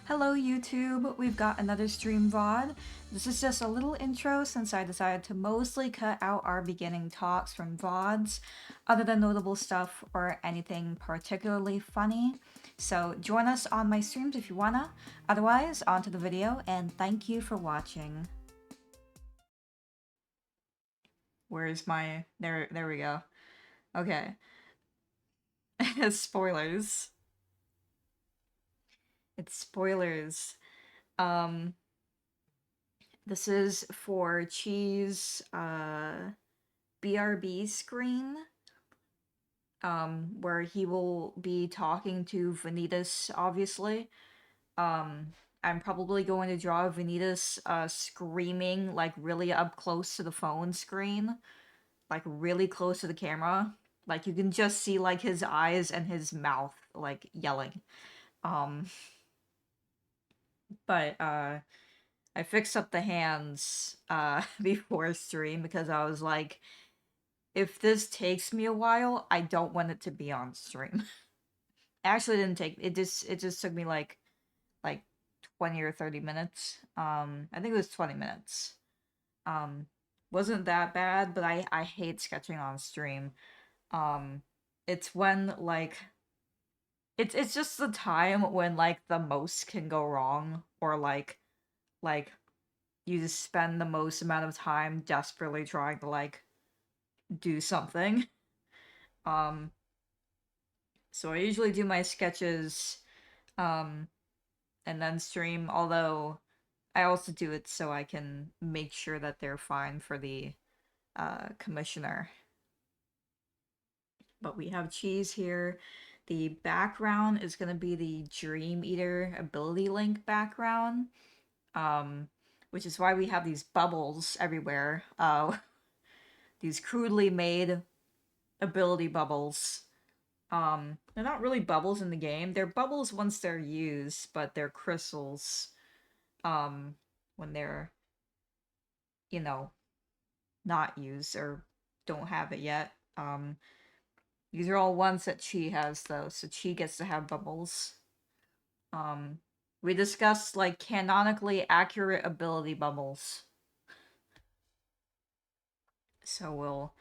Hello YouTube, we've got another stream VOD. This is just a little intro since I decided to mostly cut out our beginning talks from VODs, other than notable stuff or anything particularly funny. So join us on my streams if you wanna. Otherwise, on to the video, and thank you for watching. Where's my... there we go. Okay. Spoilers. It's spoilers. Um... This is for Chi's BRB screen, where he will be talking to Vanitas, obviously. I'm probably going to draw Vanitas screaming, like, really up close to the phone screen. Like, really close to the camera. Like, you can just see, like, his eyes and his mouth, like, yelling. But, I fixed up the hands before stream because I was like, if this takes me a while, I don't want it to be on stream. Actually, it didn't take it just took me like 20 or 30 minutes. I think it was 20 minutes. Um wasn't that bad, but I hate sketching on stream. It's when like it's just the time when like the most can go wrong, or like you just spend the most amount of time desperately trying to like do something. Um, so I usually do my sketches, um, and then stream, although I also do it so I can make sure that they're fine for the commissioner. But we have cheese here. The background is gonna be the Dream Eater ability link background, um, which is why we have these bubbles everywhere. These crudely made ability bubbles. They're not really bubbles in the game. They're bubbles once they're used, but they're crystals, when they're, you know, not used or don't have it yet. These are all ones that Chi has, though, so Chi gets to have bubbles. Um, we discussed, like, canonically accurate ability bubbles. So we'll...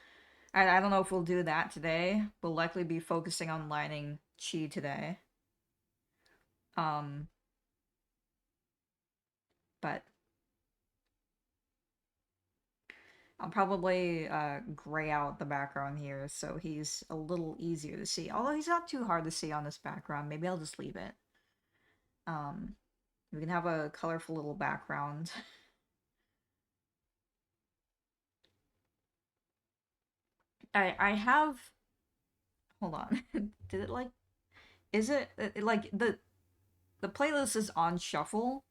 I don't know if we'll do that today. We'll likely be focusing on lining Chi today. But I'll probably gray out the background here so he's a little easier to see. Although he's not too hard to see on this background. Maybe I'll just leave it. We can have a colorful little background. I have... Hold on. Did it like... Is it like the playlist is on shuffle?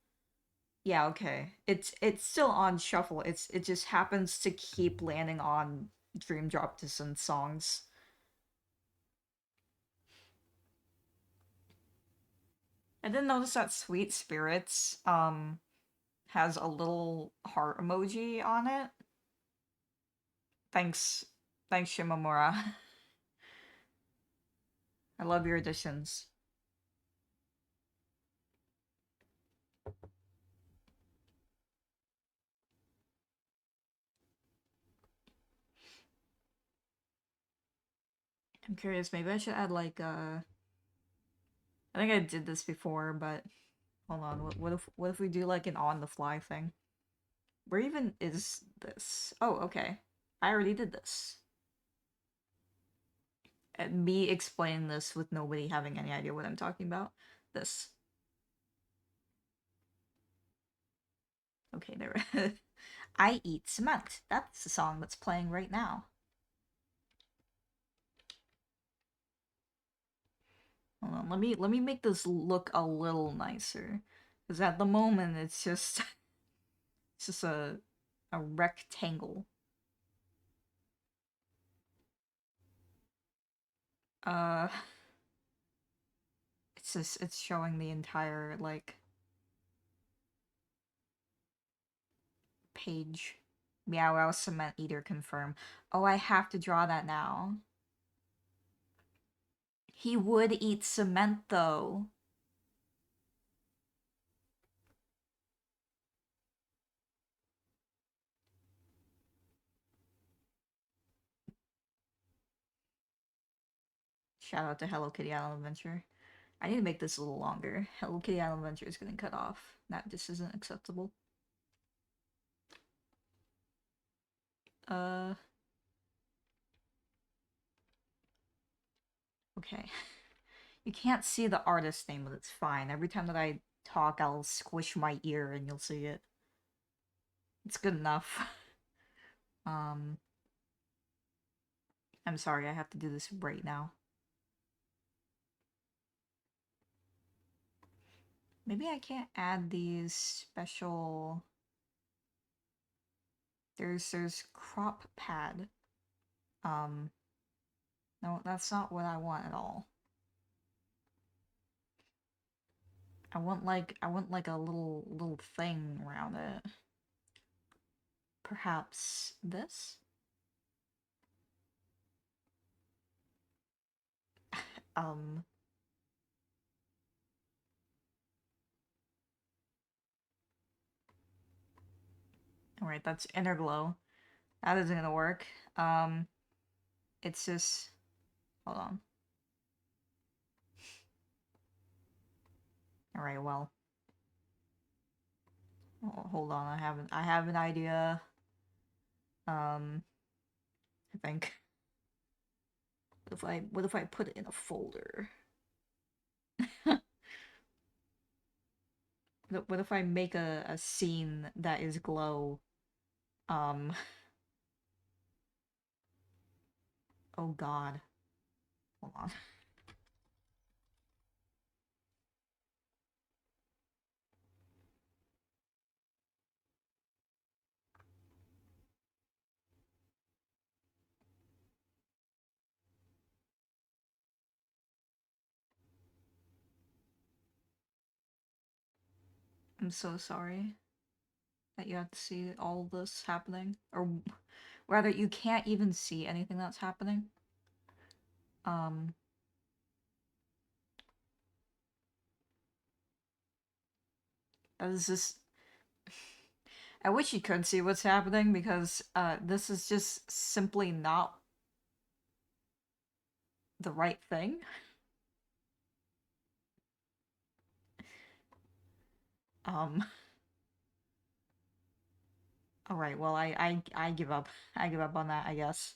Yeah, okay. It's still on shuffle. It just happens to keep landing on Dream Drop Distance songs. I didn't notice that Sweet Spirits has a little heart emoji on it. Thanks, Shimamura. I love your additions. I'm curious, maybe I should add like I think I did this before, but hold on. What if we do like an on the fly thing? Where even is this? Oh, okay. I already did this. And me explaining this with nobody having any idea what I'm talking about. This. Okay, there. I Eat Cement. That's the song that's playing right now. Hold on, let me make this look a little nicer. Because at the moment it's just it's just a rectangle. Uh it's showing the entire like page. Meow Wow Cement Eater confirm. Oh, I have to draw that now. He would eat cement though. Shout out to Hello Kitty Island Adventure. I need to make this a little longer. Hello Kitty Island Adventure is getting cut off. That just isn't acceptable. Uh. Okay. You can't see the artist name, but it's fine. Every time that I talk, I'll squish my ear and you'll see it. It's good enough. um. I'm sorry, I have to do this right now. Maybe I can't add these special... There's crop pad. No, that's not what I want at all. I want like a little thing around it. Perhaps this? um Alright, that's inner glow. That isn't gonna work. It's just... Hold on. Alright, well. Oh, hold on, I have an idea. I think. What if I put it in a folder? What if I make a scene that is glow? Um oh god. Hold on. I'm so sorry that you have to see all this happening. Or rather, you can't even see anything that's happening. That is just... I wish you could see what's happening because this is just simply not the right thing. Um, Alright, well, I give up. I give up on that, I guess.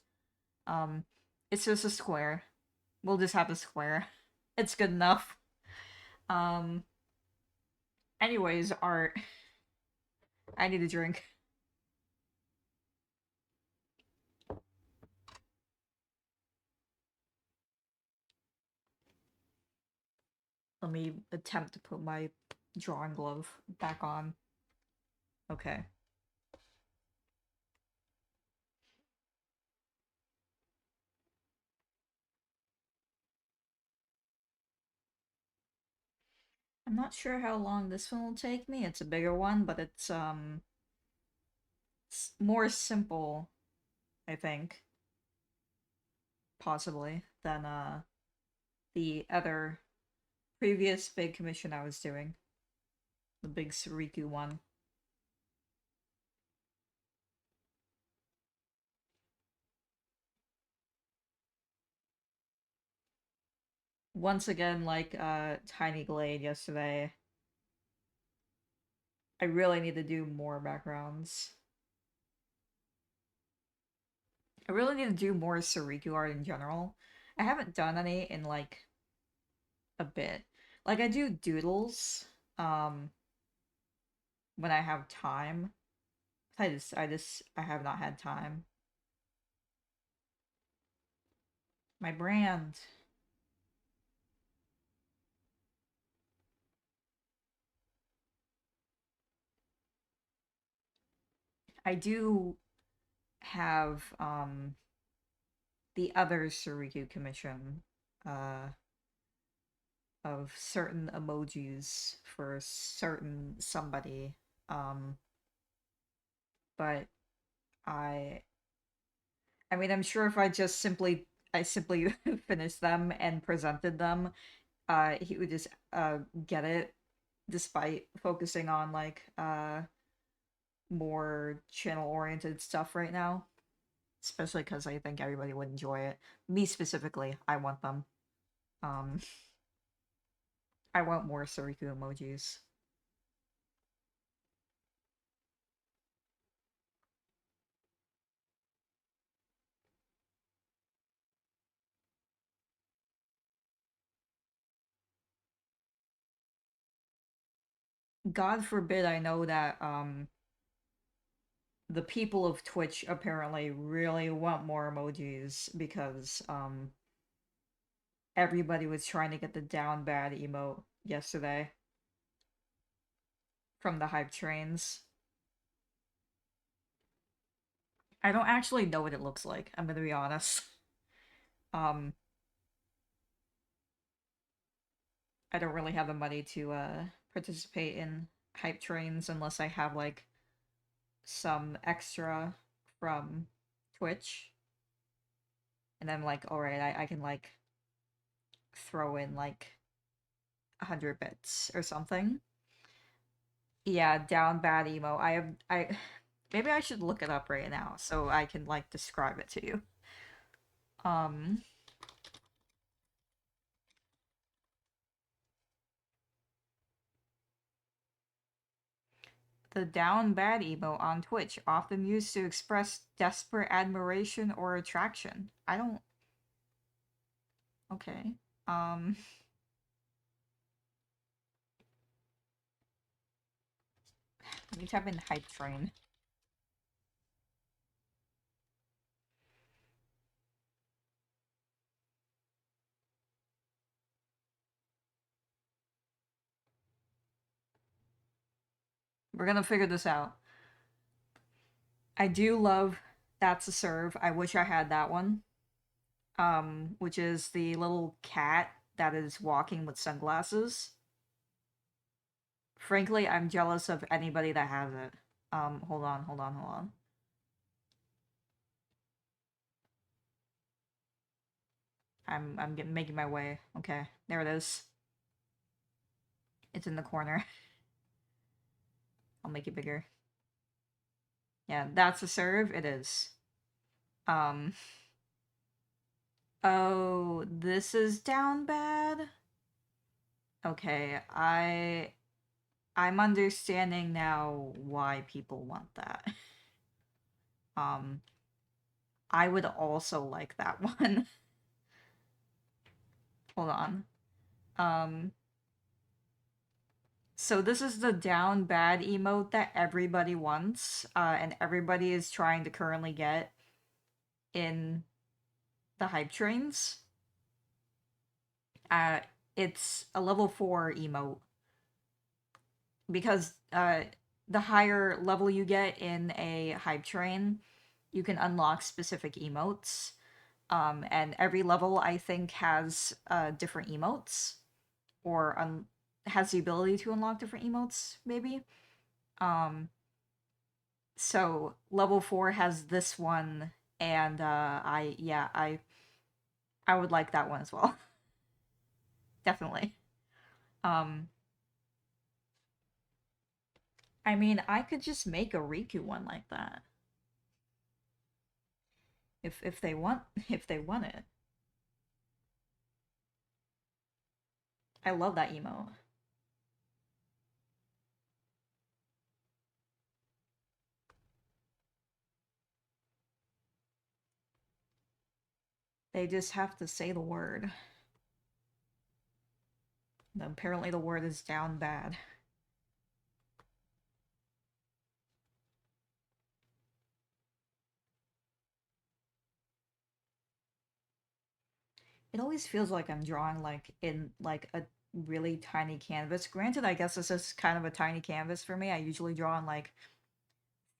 Um, it's just a square. We'll just have a square. It's good enough. Um, Anyways, art. I need a drink. Let me attempt to put my drawing glove back on. Okay. I'm not sure how long this one will take me. It's a bigger one, but it's more simple, I think, possibly, than the other previous big commission I was doing. The big Suriku one. Once again, like Tiny Glade yesterday, I really need to do more backgrounds. I really need to do more Suriku art in general. I haven't done any in like a bit. Like I do doodles when I have time. I have not had time. My brand. I do have the other Suriku commission of certain emojis for certain somebody. But I I mean I'm sure if I simply finished them and presented them, he would just get it despite focusing on like more channel oriented stuff right now. Especially because I think everybody would enjoy it. Me specifically, I want them. Um, I want more Suoniko emojis. God forbid I know that the people of Twitch apparently really want more emojis because everybody was trying to get the down bad emote yesterday from the hype trains. I don't actually know what it looks like, I'm gonna be honest. Um I don't really have the money to participate in hype trains unless I have like some extra from Twitch. And I'm like, alright, I can like throw in like 100 bits or something. Yeah, down bad emo. I maybe I should look it up right now so I can like describe it to you. Um the down bad emo on Twitch, often used to express desperate admiration or attraction. I don't okay. Um Let me type in hype train. We're gonna figure this out. I do love That's a Serve. I wish I had that one. Which is the little cat that is walking with sunglasses. Frankly, I'm jealous of anybody that has it. Hold on. I'm getting making my way. Okay, there it is. It's in the corner. I'll make it bigger. Yeah, That's a Serve. It is. Um. Oh, this is down bad. Okay, I'm understanding now why people want that. Um, I would also like that one. Hold on. Um, so this is the down bad emote that everybody wants, and everybody is trying to currently get in the hype trains. Uh, it's a level 4 emote because the higher level you get in a hype train, you can unlock specific emotes. And every level I think has different emotes or has the ability to unlock different emotes, maybe. Um, so level 4 has this one, and I would like that one as well. Definitely. Um, I mean, I could just make a Riku one like that if they want if they want it. I love that emote. They just have to say the word. Apparently, the word is down bad. It always feels like I'm drawing like in like a really tiny canvas. Granted, I guess this is kind of a tiny canvas for me. I usually draw on like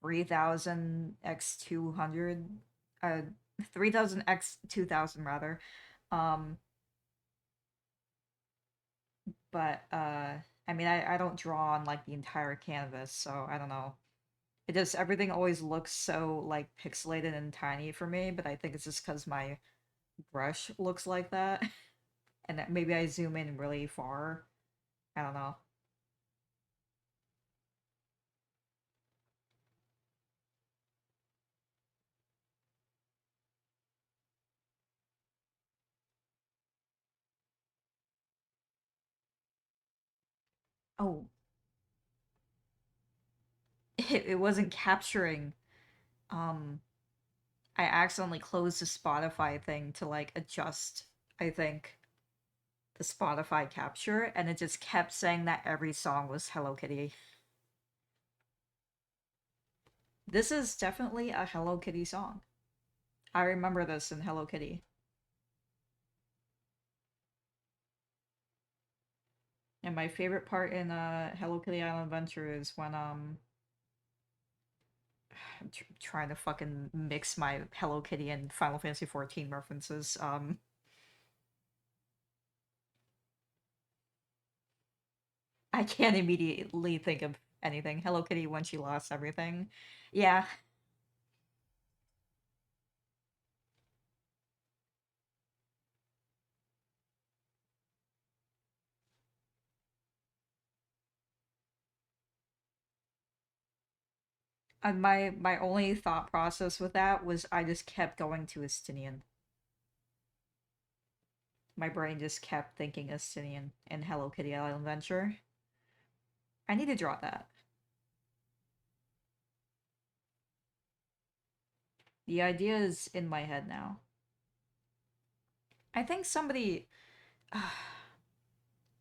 3000 x 200, uh 3000 x 2000 rather. Um, but I mean, I don't draw on like the entire canvas, so I don't know. It just everything always looks so like pixelated and tiny for me, but I think it's just because my brush looks like that. And that maybe I zoom in really far. I don't know. Oh, it wasn't capturing. Um, I accidentally closed the Spotify thing to like adjust, I think, the Spotify capture, and it just kept saying that every song was Hello Kitty. This is definitely a Hello Kitty song. I remember this in Hello Kitty. And my favorite part in Hello Kitty Island Adventure is when I'm trying to fucking mix my Hello Kitty and Final Fantasy XIV references. I can't immediately think of anything. Hello Kitty when she lost everything. Yeah, and my only thought process with that was I just kept going to Estinian. My brain just kept thinking Estinian in Hello Kitty Island Adventure. I need to draw that. The idea is in my head now. I think somebody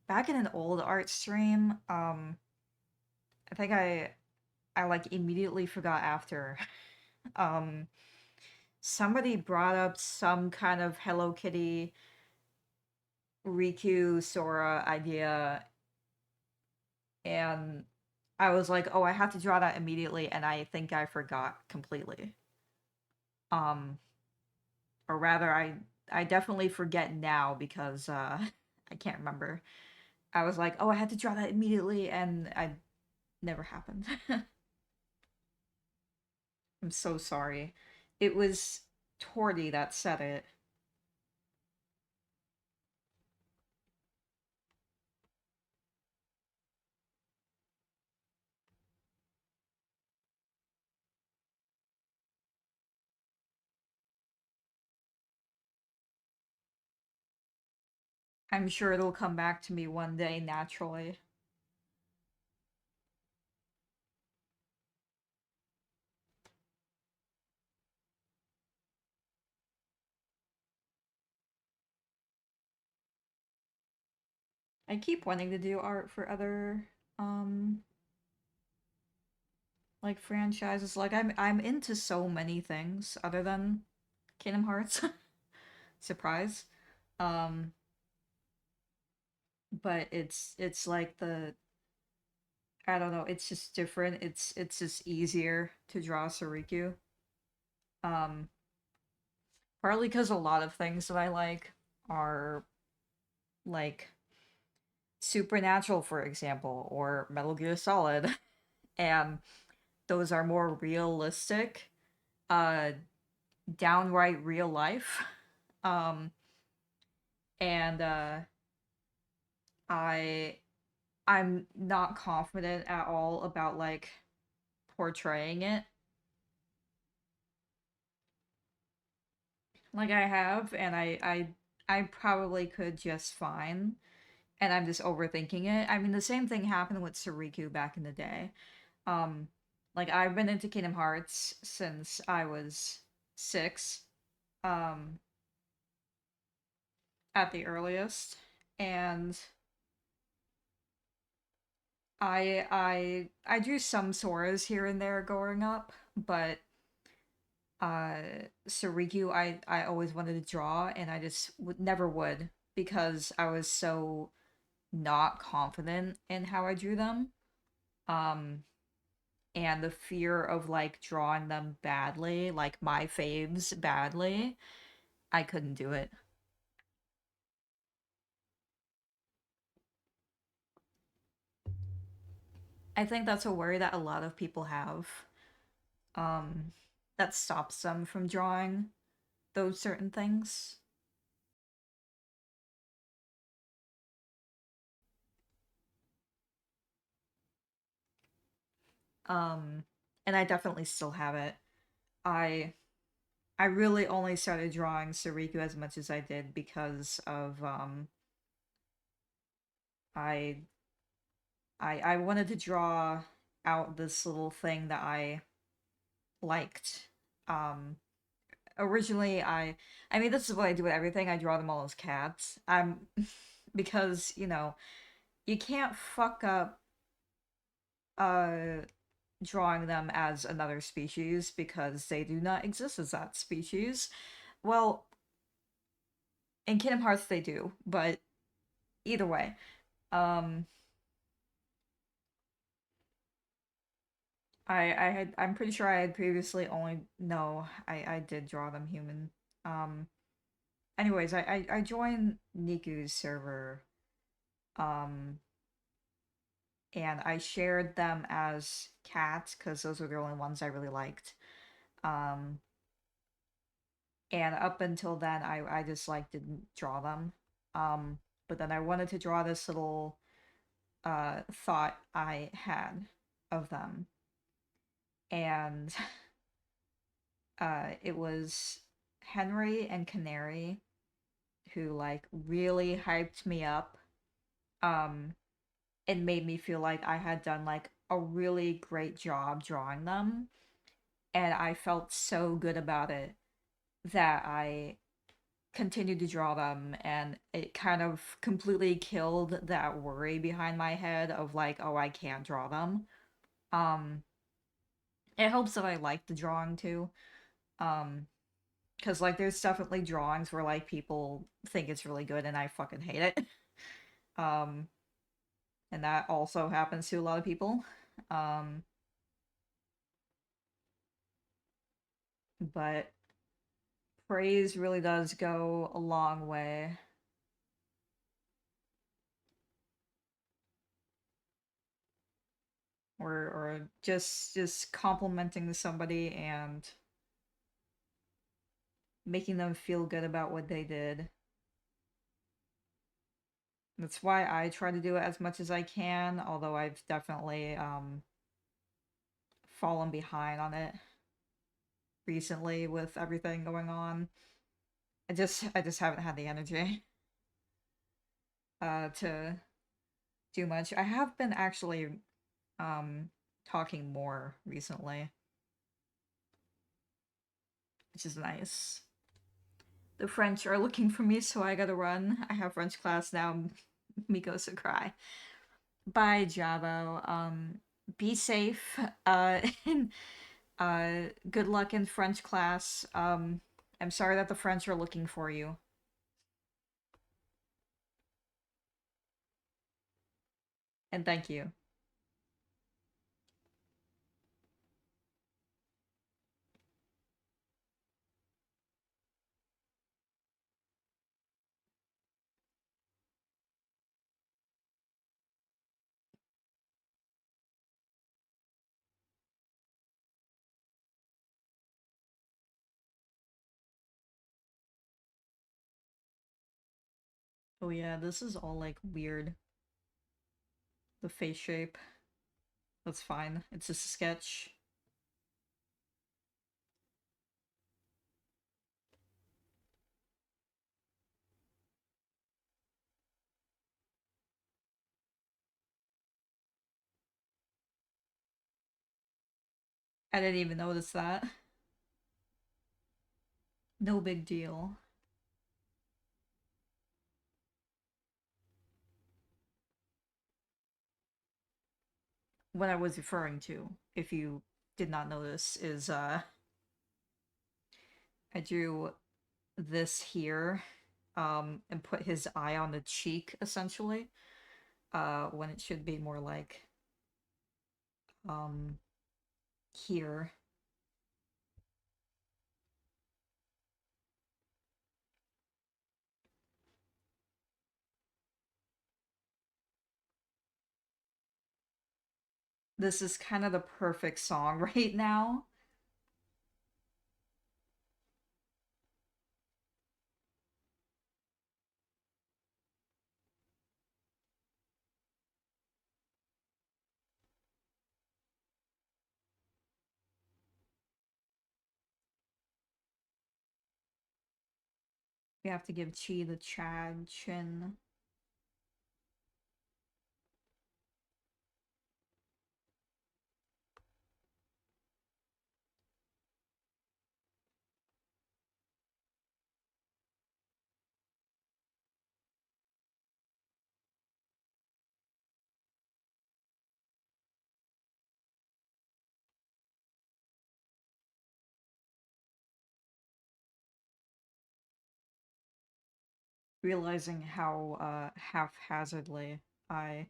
back in an old art stream, I think I like immediately forgot after. Um Somebody brought up some kind of Hello Kitty Riku Sora idea, and I was like, "Oh, I have to draw that immediately," and I think I forgot completely. Um or rather I definitely forget now because I can't remember. I was like, "Oh, I had to draw that immediately," and I never happened. I'm so sorry. It was Tordy that said it. I'm sure it'll come back to me one day naturally. I keep wanting to do art for other um like franchises. Like I'm into so many things other than Kingdom Hearts. Surprise. Um but it's like the I don't know, it's just different. It's just easier to draw Suriku. Um Partly because a lot of things that I like are like Supernatural, for example, or Metal Gear Solid, and those are more realistic, uh, downright real life. Um, and I I'm not confident at all about like portraying it like I have, and I probably could just fine, and I'm just overthinking it. I mean, the same thing happened with Suriku back in the day. Um, like I've been into Kingdom Hearts since I was 6, um, at the earliest, and I drew some Soras here and there growing up, but Suriku I always wanted to draw, and I just never would because I was so not confident in how I drew them. Um, and the fear of like drawing them badly, like my faves badly, I couldn't do it. I think that's a worry that a lot of people have. Um, that stops them from drawing those certain things. Um, and I definitely still have it. I I really only started drawing Suriku as much as I did because of I I wanted to draw out this little thing that I liked. Um, Originally, I mean, this is what I do with everything. I draw them all as cats. Because, you can't fuck up uh drawing them as another species because they do not exist as that species. Well, in Kingdom Hearts they do, but either way, um, I'm pretty sure I had previously only no, I did draw them human. Um, Anyways, I joined Niku's server, um, and I shared them as cats because those were the only ones I really liked. Um, and up until then, I just like didn't draw them. But then I wanted to draw this little thought I had of them, and it was Henry and Canary who like really hyped me up, um, and made me feel like I had done like a really great job drawing them, and I felt so good about it that I continued to draw them, and it kind of completely killed that worry behind my head of like, oh, I can't draw them. Um, it helps that I like the drawing too. Um, because like there's definitely drawings where like people think it's really good and I fucking hate it. Um, and that also happens to a lot of people. Um, but praise really does go a long way. Or just complimenting somebody and making them feel good about what they did. That's why I try to do it as much as I can, although I've definitely fallen behind on it recently with everything going on. I just haven't had the energy to do much. I have been actually talking more recently, which is nice. The French are looking for me, so I gotta run. I have French class now. Miko Sakurai. Bye, Jabo. Be safe. And good luck in French class. I'm sorry that the French are looking for you. And thank you. Oh yeah, this is all like weird. The face shape. That's fine. It's just a sketch. I didn't even notice that. No big deal. What I was referring to, if you did not notice, is I drew this here, and put his eye on the cheek essentially. When it should be more like um here. This is kind of the perfect song right now. We have to give Chi the Chad chin. realizing how haphazardly I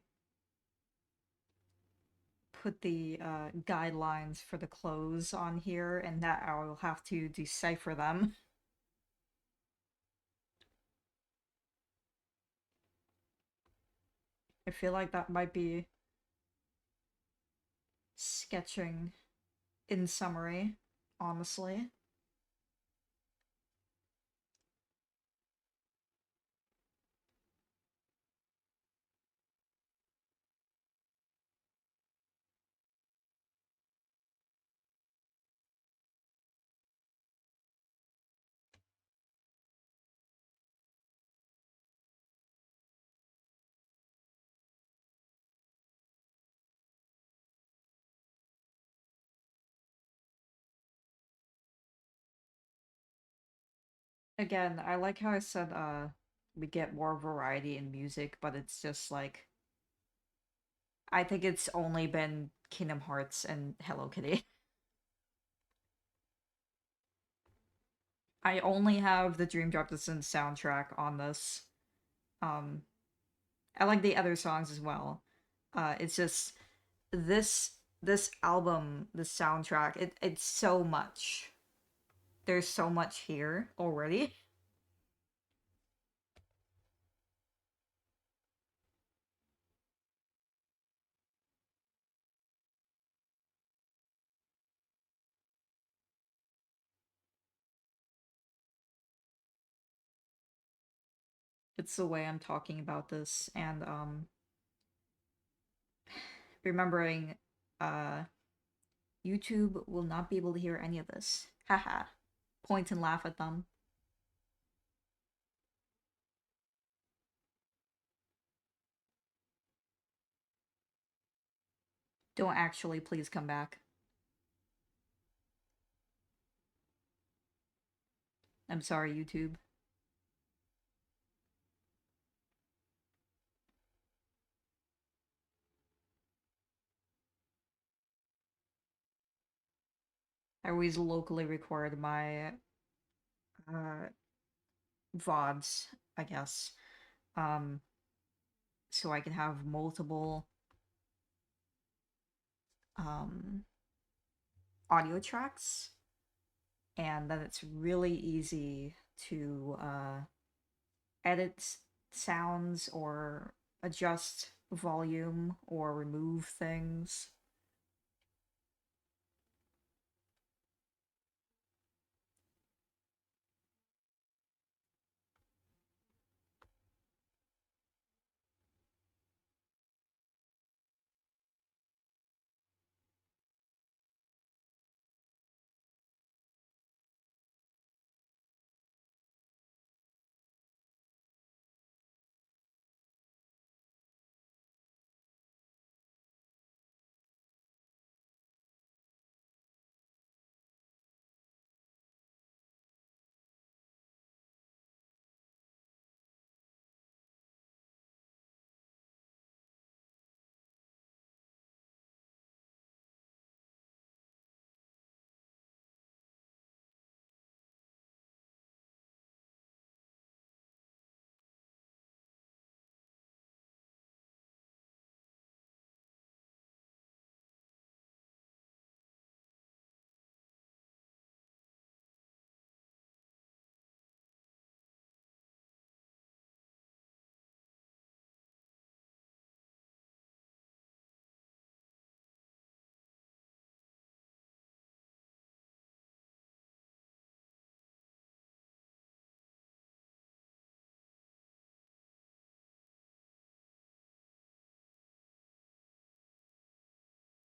put the guidelines for the clothes on here, and that I'll have to decipher them. I feel like that might be sketching in summary, honestly. Again, I like how I said we get more variety in music, but it's just like I think it's only been Kingdom Hearts and Hello Kitty. I only have the Dream Drop Distance soundtrack on this. Um I like the other songs as well. It's just this this album, the soundtrack, it's so much. There's so much here already. It's the way I'm talking about this and remembering uh YouTube will not be able to hear any of this. Haha. Point and laugh at them. Don't actually please come back. I'm sorry, YouTube. I always locally record my uh VODs, I guess. Um so I can have multiple um audio tracks, and then it's really easy to edit sounds or adjust volume or remove things.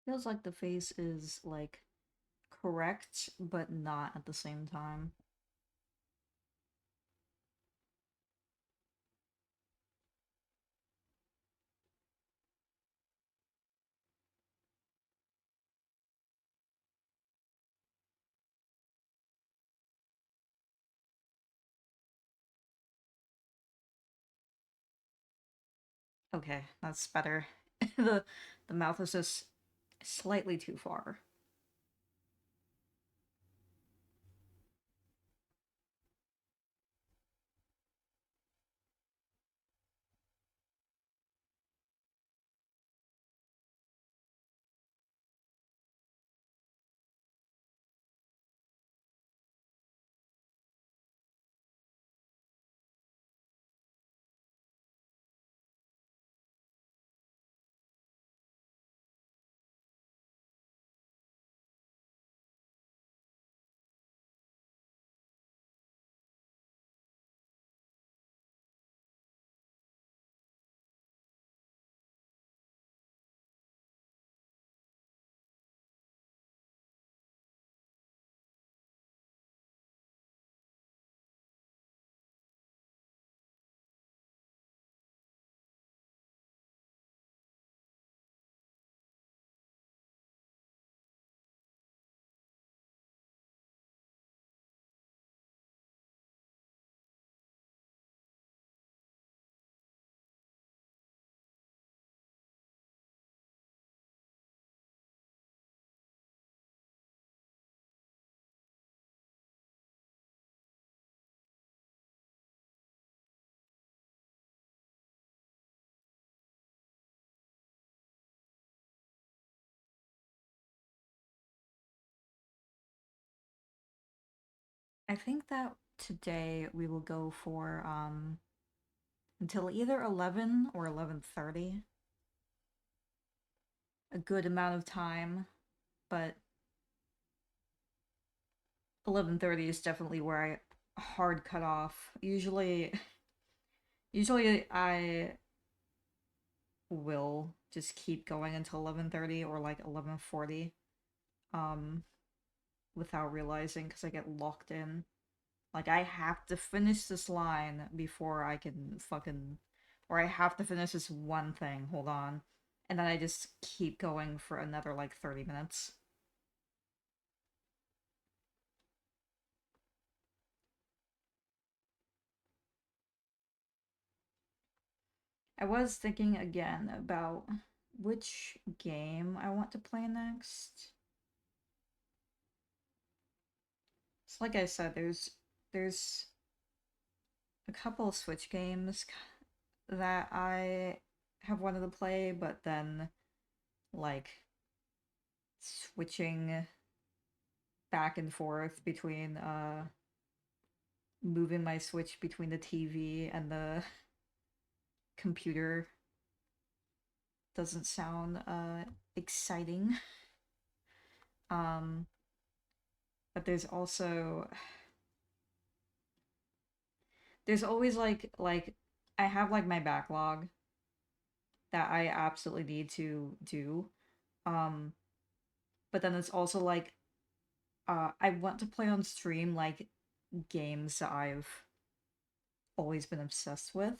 Feels like the face is like correct, but not at the same time. Okay, that's better. the the mouth is just slightly too far. I think that today we will go for until either 11 or 11:30. A good amount of time, but 11:30 is definitely where I hard cut off. Usually I will just keep going until 11:30 or like 11:40 um without realizing because I get locked in. Like I have to finish this line before I can fucking or I have to finish this one thing. Hold on. And then I just keep going for another like 30 minutes. I was thinking again about which game I want to play next. So like I said, there's a couple of Switch games that I have wanted to play, but then like switching back and forth between moving my Switch between the TV and the computer doesn't sound exciting. Um but there's always like I have like my backlog that I absolutely need to do. Um but then it's also like I want to play on stream like games that I've always been obsessed with.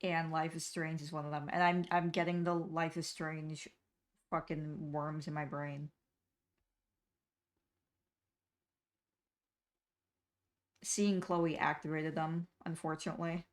And Life is Strange is one of them. And I'm getting the Life is Strange fucking worms in my brain. Seeing Chloe activated them, unfortunately.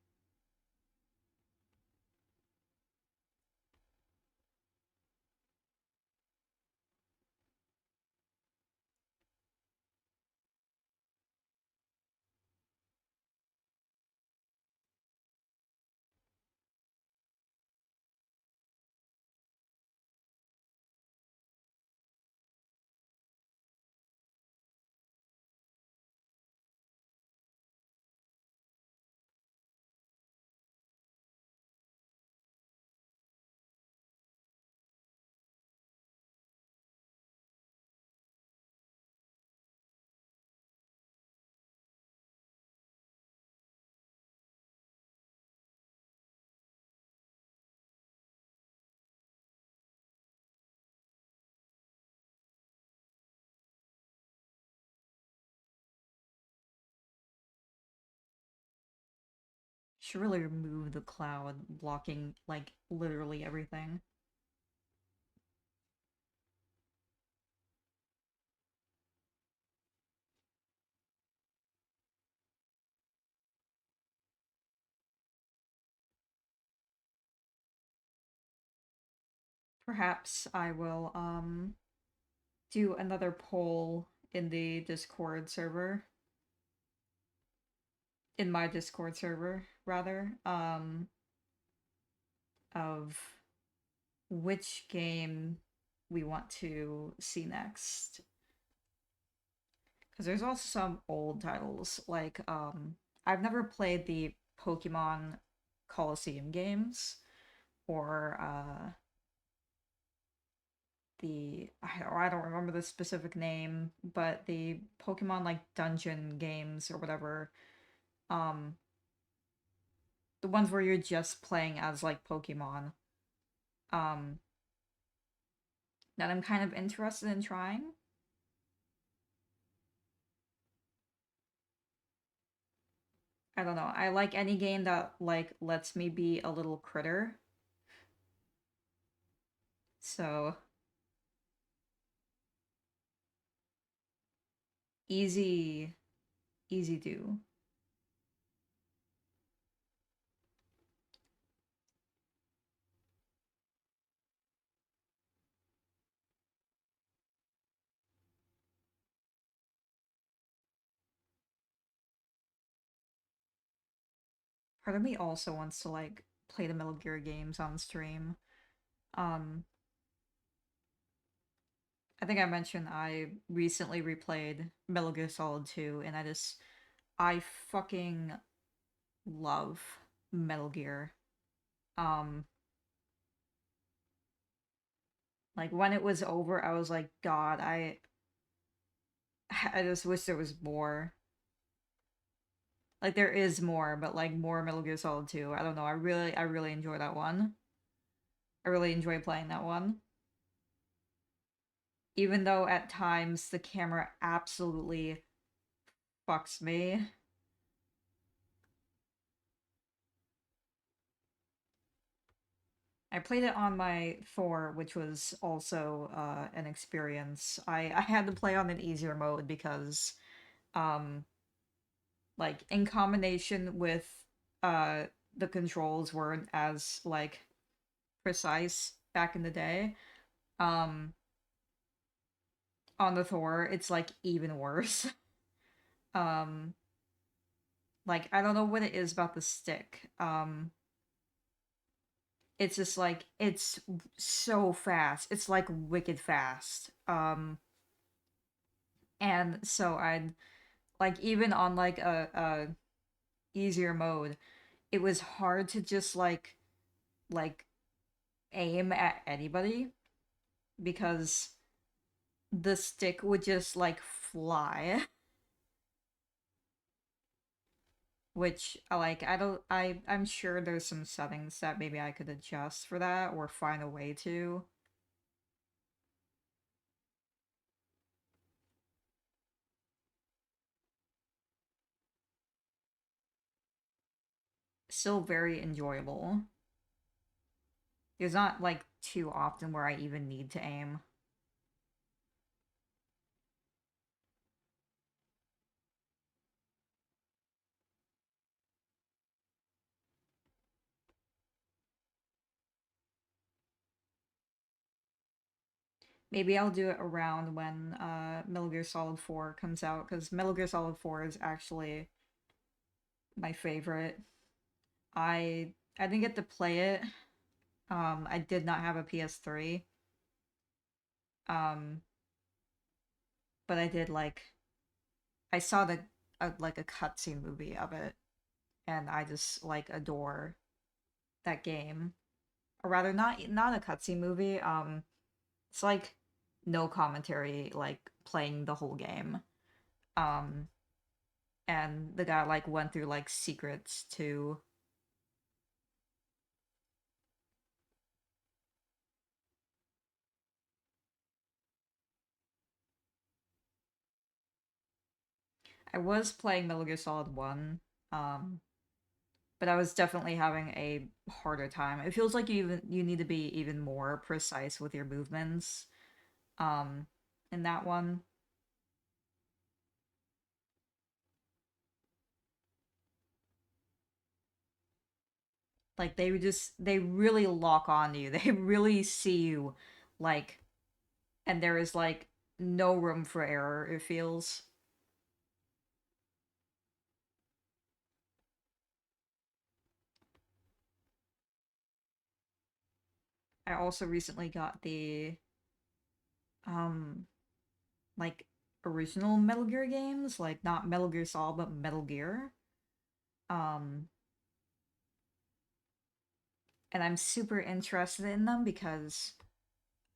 Should really remove the cloud blocking like literally everything. Perhaps I will do another poll in the Discord server. In my Discord server, rather, of which game we want to see next. Because there's also some old titles, like, I've never played the Pokemon Coliseum games, or, I don't remember the specific name, but the Pokemon, like, dungeon games or whatever, um, the ones where you're just playing as, like, Pokemon, um, that I'm kind of interested in trying. I don't know. I like any game that like lets me be a little critter. So easy, easy do. Part of me also wants to like play the Metal Gear games on stream. Um, I think I mentioned I recently replayed Metal Gear Solid 2, and I fucking love Metal Gear. Um, like when it was over, I was like, God, I just wish there was more. Like there is more, but like more Metal Gear Solid 2. I don't know. I really enjoy that one. I really enjoy playing that one. Even though at times the camera absolutely fucks me. I played it on my 4, which was also an experience. I had to play on an easier mode because um like in combination with uh the controls weren't as like precise back in the day. Um on the Thor, it's like even worse. um like I don't know what it is about the stick. It's just like it's so fast. It's like wicked fast. And so I'd like even on like a easier mode, it was hard to just like aim at anybody because the stick would just like fly. Which like I don't I'm sure there's some settings that maybe I could adjust for that or find a way to. Still very enjoyable. There's not like too often where I even need to aim. Maybe I'll do it around when Metal Gear Solid 4 comes out because Metal Gear Solid 4 is actually my favorite. I didn't get to play it. I did not have a PS3. Um, but I did like I saw like a cutscene movie of it, and I just like adore that game. Or rather, not a cutscene movie. It's like no commentary, like playing the whole game. Um, and the guy like went through like secrets to. I was playing Metal Gear Solid 1, um, but I was definitely having a harder time. It feels like you need to be even more precise with your movements. Um, in that one, like they really lock on you. They really see you, like, and there is like no room for error. It feels. I also recently got the um like original Metal Gear games, like not Metal Gear Solid but Metal Gear. Um and I'm super interested in them because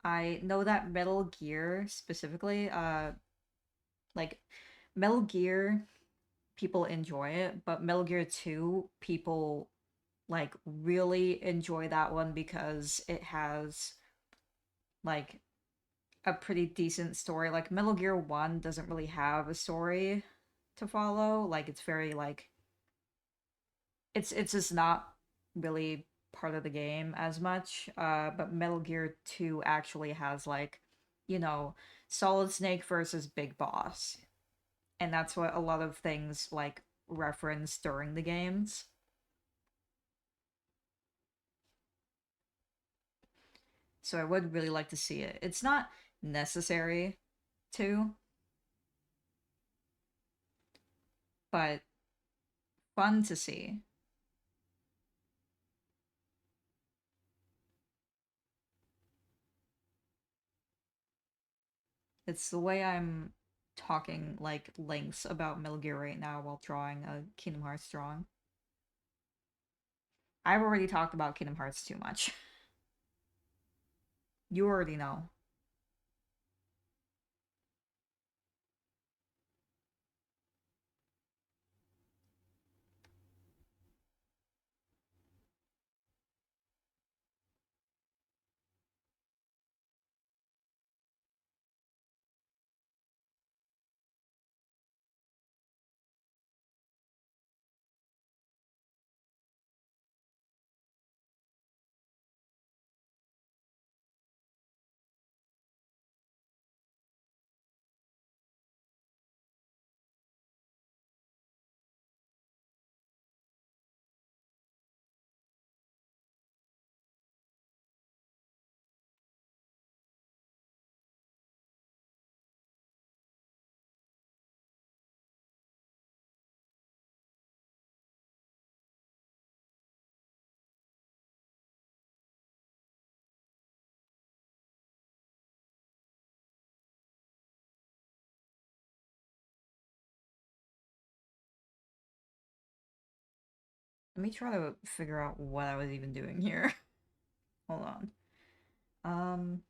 I know that Metal Gear specifically, like Metal Gear, people enjoy it, but Metal Gear 2, people like really enjoy that one because it has like a pretty decent story. Like Metal Gear 1 doesn't really have a story to follow. Like it's very like it's just not really part of the game as much. But Metal Gear 2 actually has like, you know, Solid Snake versus Big Boss. And that's what a lot of things like reference during the games. So I would really like to see it. It's not necessary to, but fun to see. It's the way I'm talking like lengths about Metal Gear right now while drawing a Kingdom Hearts drawing. I've already talked about Kingdom Hearts too much. You already know. Let me try to figure out what I was even doing here. Hold on. Um,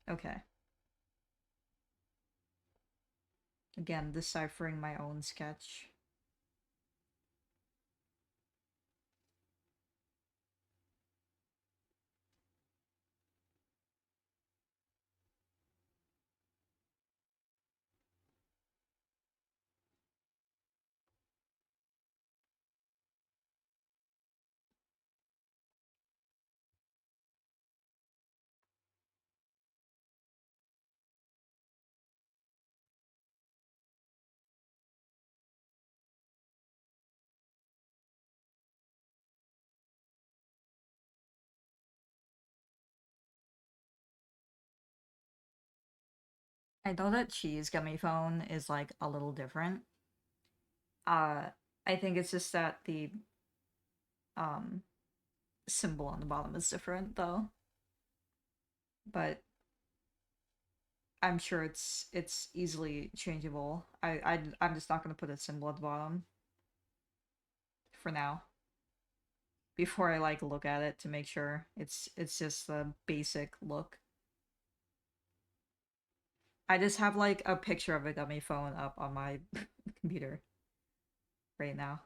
okay. Again, deciphering my own sketch. I know that cheese gummy phone is like a little different. Uh, I think it's just that the um symbol on the bottom is different though. But I'm sure it's easily changeable. I'm just not gonna put a symbol at the bottom for now. Before I like look at it to make sure it's just the basic look. I just have like a picture of a gummy phone up on my computer right now.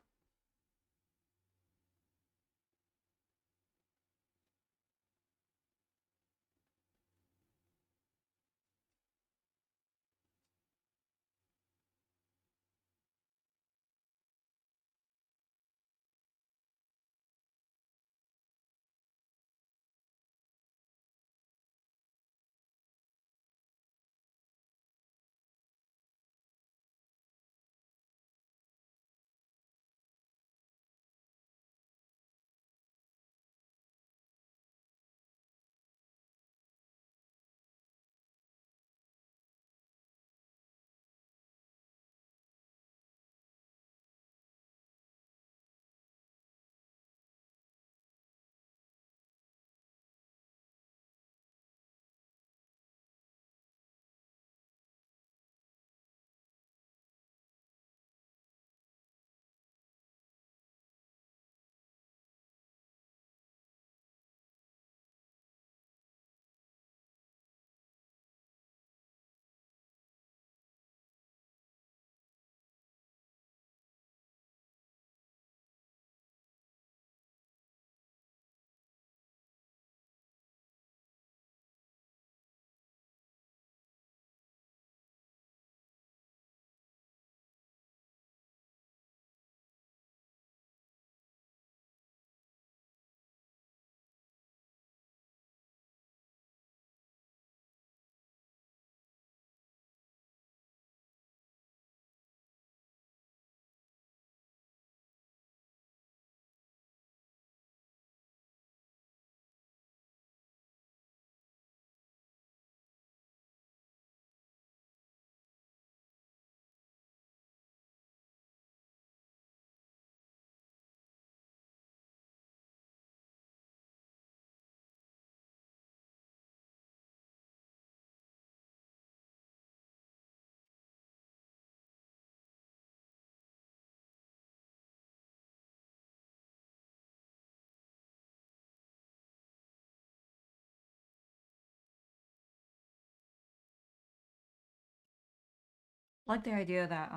like the idea that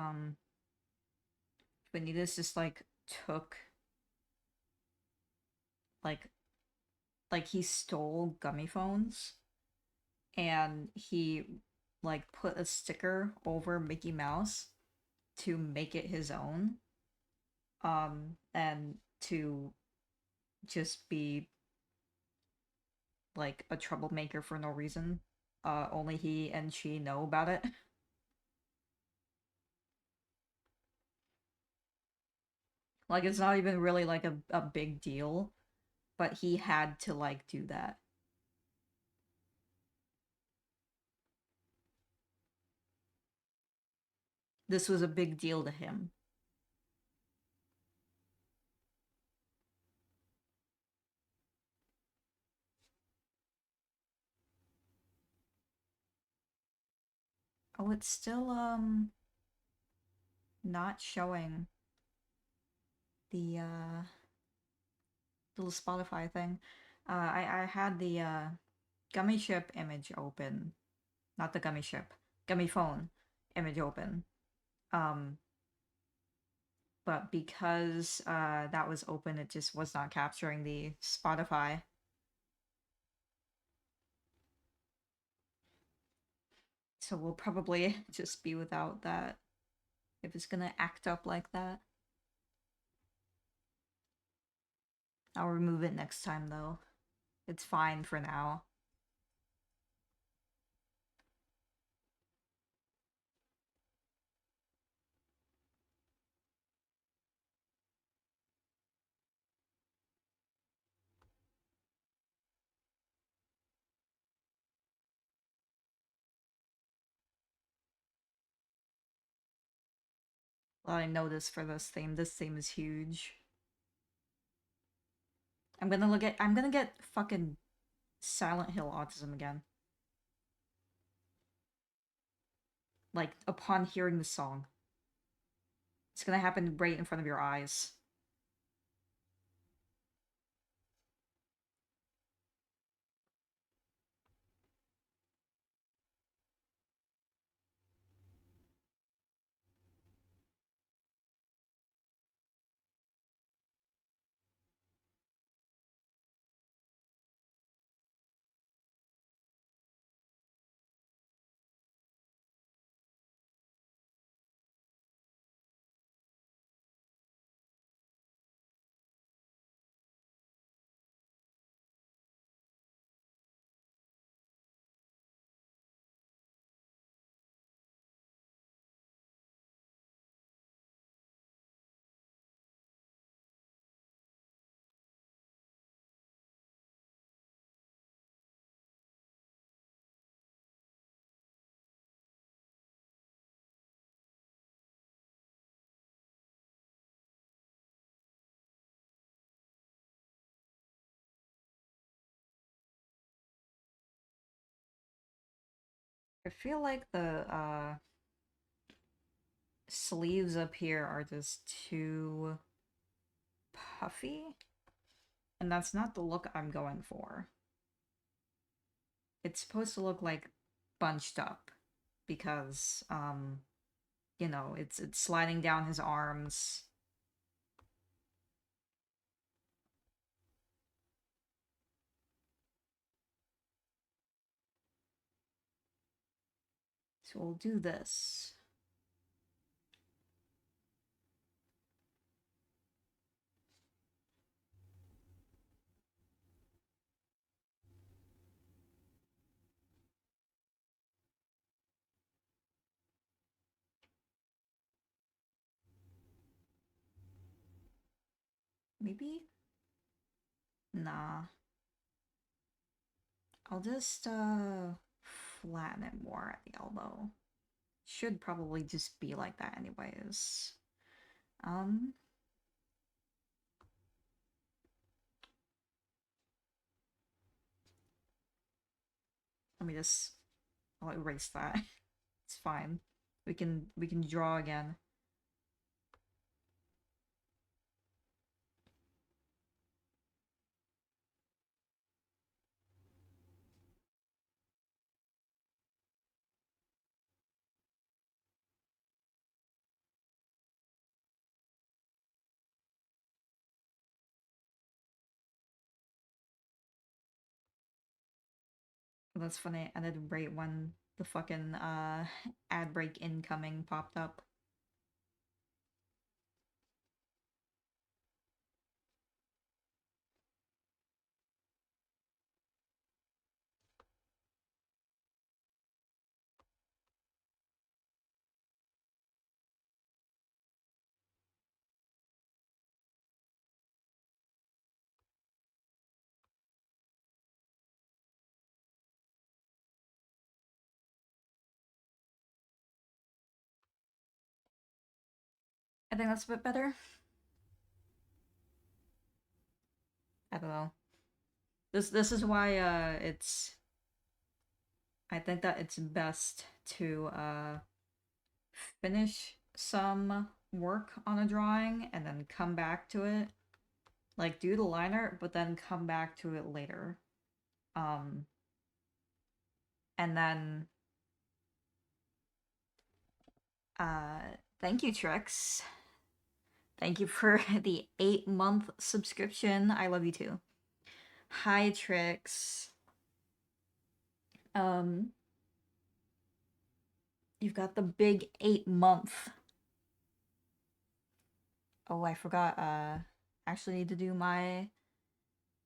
Vanitas just like took like he stole gummy phones and he like put a sticker over Mickey Mouse to make it his own, and to just be like a troublemaker for no reason. Only he and she know about it. Like it's not even really like a big deal, but he had to like do that. This was a big deal to him. Oh, it's still not showing the little Spotify thing. I had the gummy ship image open, not the gummy ship, gummy phone image open. Um, but because that was open, it just was not capturing the Spotify. So we'll probably just be without that if it's gonna act up like that. I'll remove it next time though. It's fine for now. Well, I noticed for this theme. This theme is huge. I'm gonna get fucking Silent Hill autism again. Like upon hearing the song. It's gonna happen right in front of your eyes. I feel like the sleeves up here are just too puffy. And that's not the look I'm going for. It's supposed to look like bunched up because you know, it's sliding down his arms. So we'll do this. Maybe? Nah. I'll just flatten it more at the elbow. Should probably just be like that anyways. Um Let me just I'll erase that. It's fine. We can draw again. that's funny. I did right when the fucking ad break incoming popped up. I think that's a bit better. I don't know. This is why I think that it's best to finish some work on a drawing and then come back to it. Like do the line art, but then come back to it later. Um and then thank you, Trix. Thank you for the 8-month subscription. I love you too. Hi, Trix. Um, you've got the big 8-month. Oh, I forgot. Actually need to do my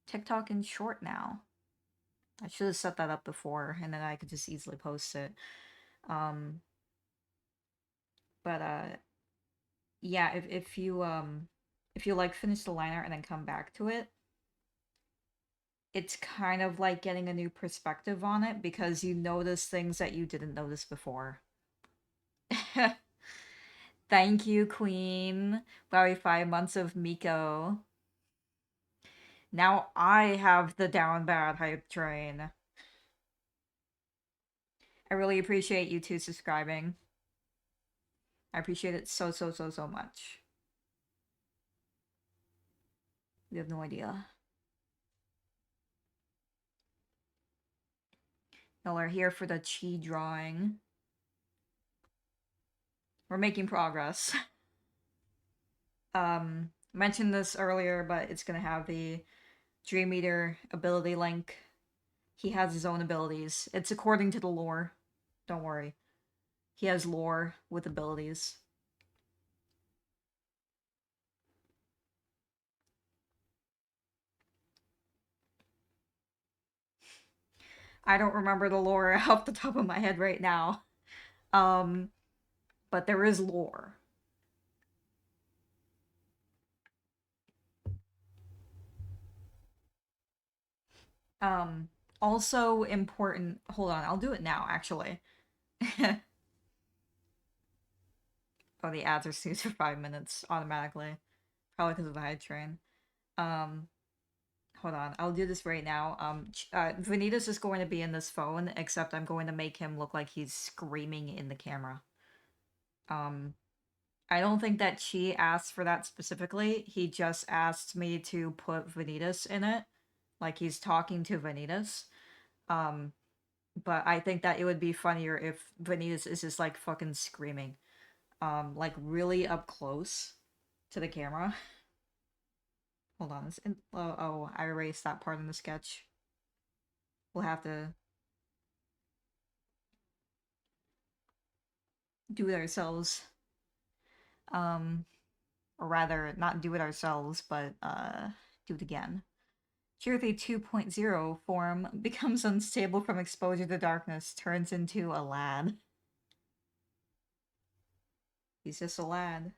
TikTok in short now. I should have set that up before, and then I could just easily post it. Um, but yeah, if you like finish the liner and then come back to it, it's kind of like getting a new perspective on it because you notice things that you didn't notice before. Thank you, Queen. Wowie 5 months of Miko. Now I have the down bad hype train. I really appreciate you two subscribing. I appreciate it so, so, so, so much. You have no idea. Y'all are here for the chi drawing. We're making progress. Mentioned this earlier, but it's gonna have the Dream Eater ability link. He has his own abilities. It's according to the lore. Don't worry. He has lore with abilities. I don't remember the lore off the top of my head right now. Um, but there is lore. Also important. Hold on, I'll do it now, actually. Oh, the ads are snooze for 5 minutes automatically. Probably because of the hype train. Um, Hold on, I'll do this right now. Vanitas is going to be in this phone, except I'm going to make him look like he's screaming in the camera. Um, I don't think that Chi asked for that specifically. He just asked me to put Vanitas in it, like he's talking to Vanitas. Um, but I think that it would be funnier if Vanitas is just like fucking screaming, like really up close to the camera. Hold on, oh, I erased that part in the sketch. We'll have to do it ourselves. Or rather, not do it ourselves, but do it again. Jirthy 2.0 form becomes unstable from exposure to darkness, turns into a lad. He's just a lad.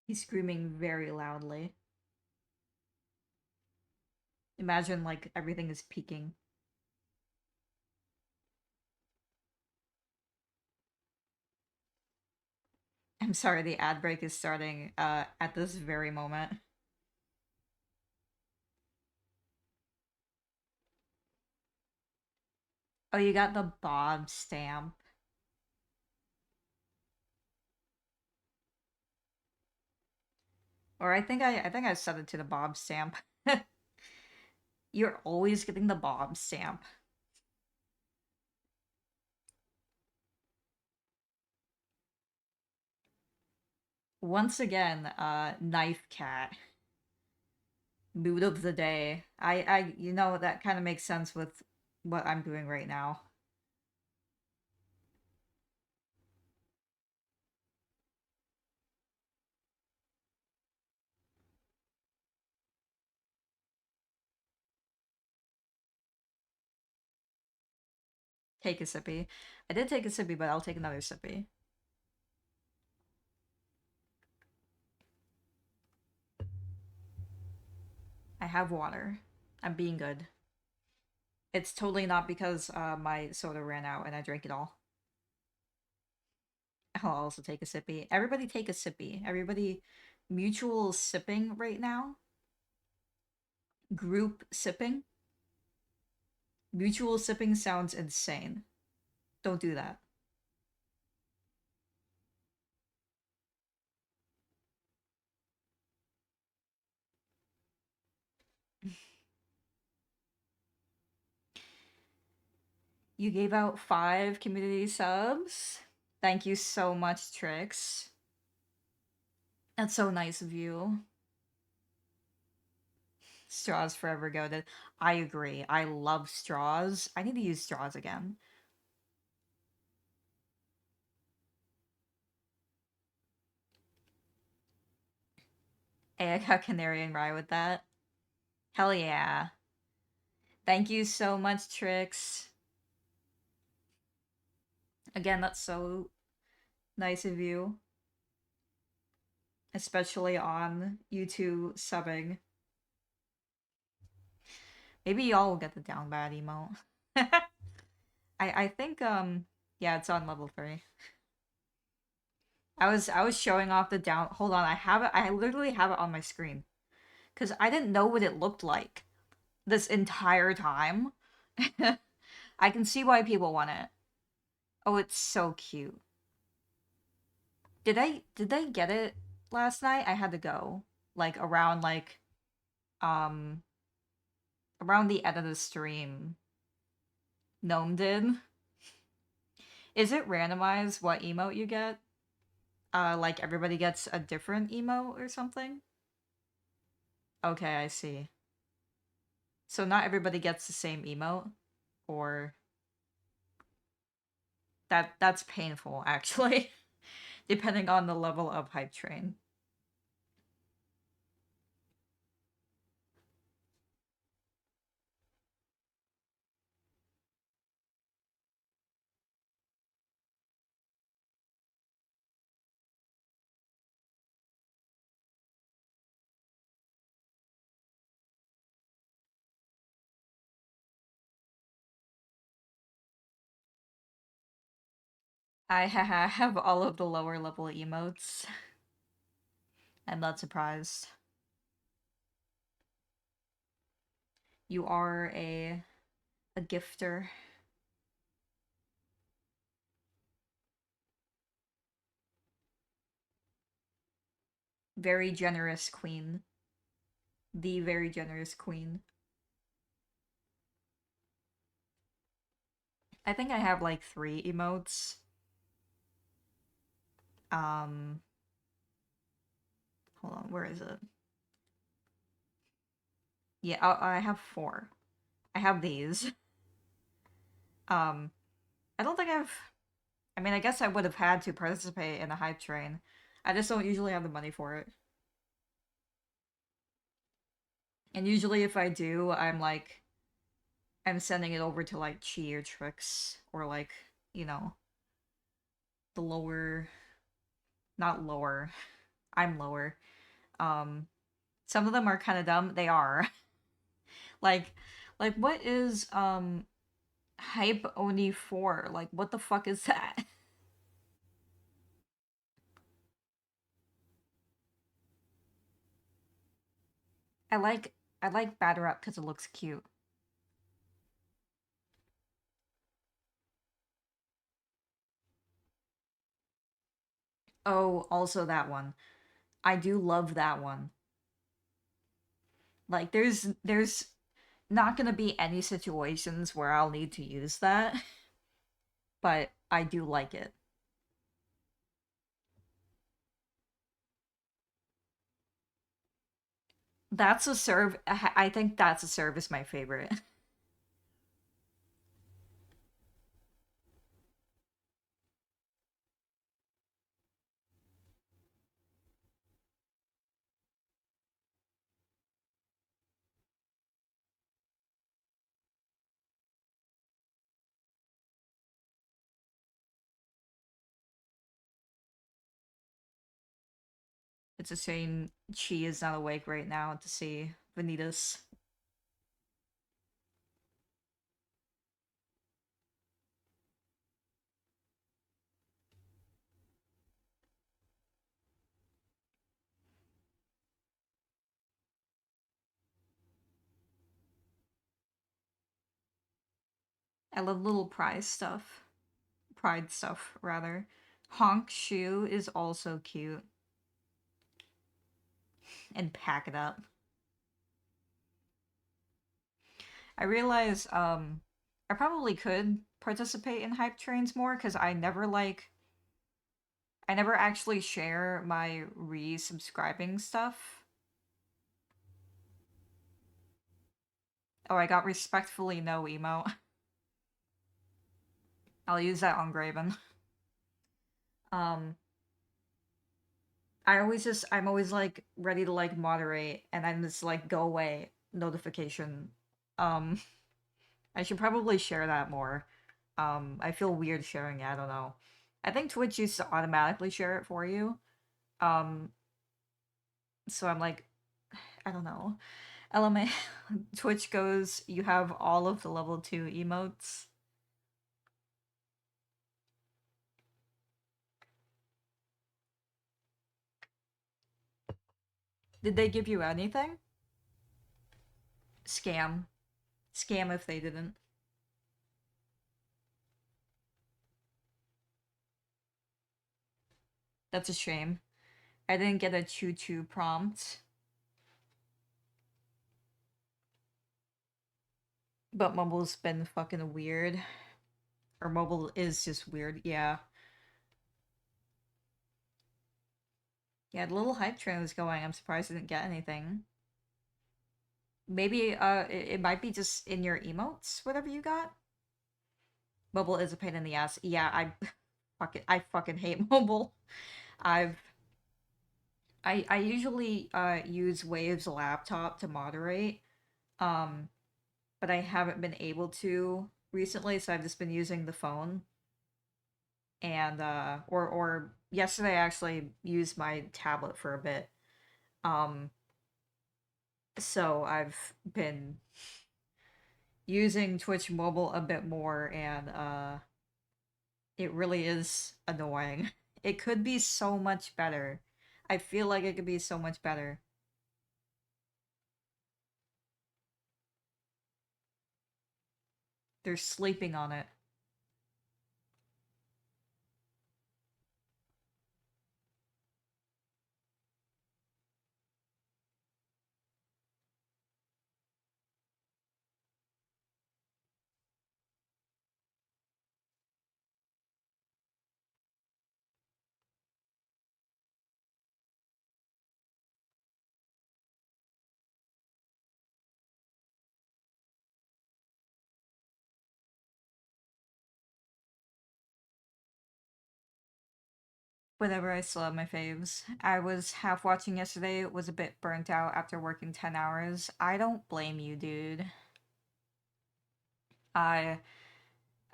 He's screaming very loudly. Imagine like everything is peaking. I'm sorry, the ad break is starting at this very moment. Oh, you got the Bob stamp. Or I think I set it to the Bob stamp. You're always getting the Bob stamp. Once again, knife cat. Mood of the day. That kind of makes sense with what I'm doing right now. Take a sippy. I did take a sippy, but I'll take another sippy. I have water. I'm being good. It's totally not because my soda ran out and I drank it all. I'll also take a sippy. Everybody take a sippy. Everybody mutual sipping right now. Group sipping. Mutual sipping sounds insane. Don't do that. You gave out 5 community subs. Thank you so much, Trix. That's so nice of you. Straws forever goaded. I agree. I love straws. I need to use straws again. Hey, I got Canary and Rye with that. Hell yeah. Thank you so much, Trix. Again, that's so nice of you. Especially on YouTube subbing. Maybe y'all will get the down bad emote. I think yeah, it's on level 3. I was showing off the down. Hold on, I have it. I literally have it on my screen because I didn't know what it looked like this entire time. I can see why people want it. Oh, it's so cute. Did I get it last night? I had to go like um around the end of the stream. Gnome did. Is it randomized what emote you get? Like everybody gets a different emote or something? Okay, I see. So not everybody gets the same emote, or that's painful actually, depending on the level of hype train. I have all of the lower level emotes. I'm not surprised. You are a gifter. Very generous queen. The very generous queen. I think I have like 3 emotes. Um, hold on, where is it? Yeah, I have 4. I have these. Um, I don't think I've. I mean, I guess I would have had to participate in a hype train. I just don't usually have the money for it. And usually, if I do, I'm sending it over to like Chi or Trix or like, you know, the lower, not lower. I'm lower. Um, some of them are kind of dumb. They are. like, like what is hype Oni for? Like, what the fuck is that? I like I like Batter Up because it looks cute. Oh, also that one. I do love that one. Like there's not gonna be any situations where I'll need to use that, but I do like it. That's a serve. I think that's a serve is my favorite. It's a shame she is not awake right now to see Vanitas. I love little prize stuff. Pride stuff, rather. Honk Shoe is also cute. And Pack It Up. I realize I probably could participate in hype trains more because I never actually share my resubscribing stuff. Oh, I got respectfully no emo. I'll use that on Graven. Um I'm always like ready to like moderate and I'm just like go away notification. Um I should probably share that more. I feel weird sharing it, I don't know. I think Twitch used to automatically share it for you. Um so I'm like I don't know. LMA Twitch goes, you have all of the level 2 emotes. Did they give you anything? Scam. Scam if they didn't. That's a shame. I didn't get a choo choo prompt. But mobile's been fucking weird. Or mobile is just weird, yeah. Yeah, the little hype train was going. I'm surprised I didn't get anything. Maybe it might be just in your emotes, whatever you got. Mobile is a pain in the ass. Yeah, I fucking hate mobile. I've I usually use Wave's laptop to moderate. Um but I haven't been able to recently, so I've just been using the phone. And or yesterday I actually used my tablet for a bit. Um so I've been using Twitch mobile a bit more and it really is annoying. It could be so much better. I feel like it could be so much better. They're sleeping on it. Whatever, I still have my faves. I was half watching yesterday, was a bit burnt out after working 10 hours. I don't blame you, dude. I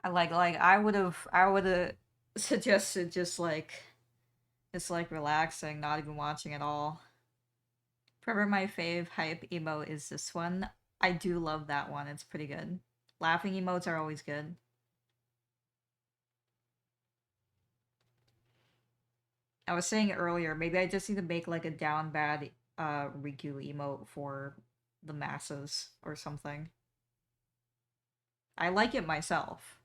I would have suggested just like relaxing, not even watching at all. Probably my fave hype emo is this one. I do love that one. It's pretty good. Laughing emotes are always good. I was saying earlier, maybe I just need to make like a down bad Riku emote for the masses or something. I like it myself.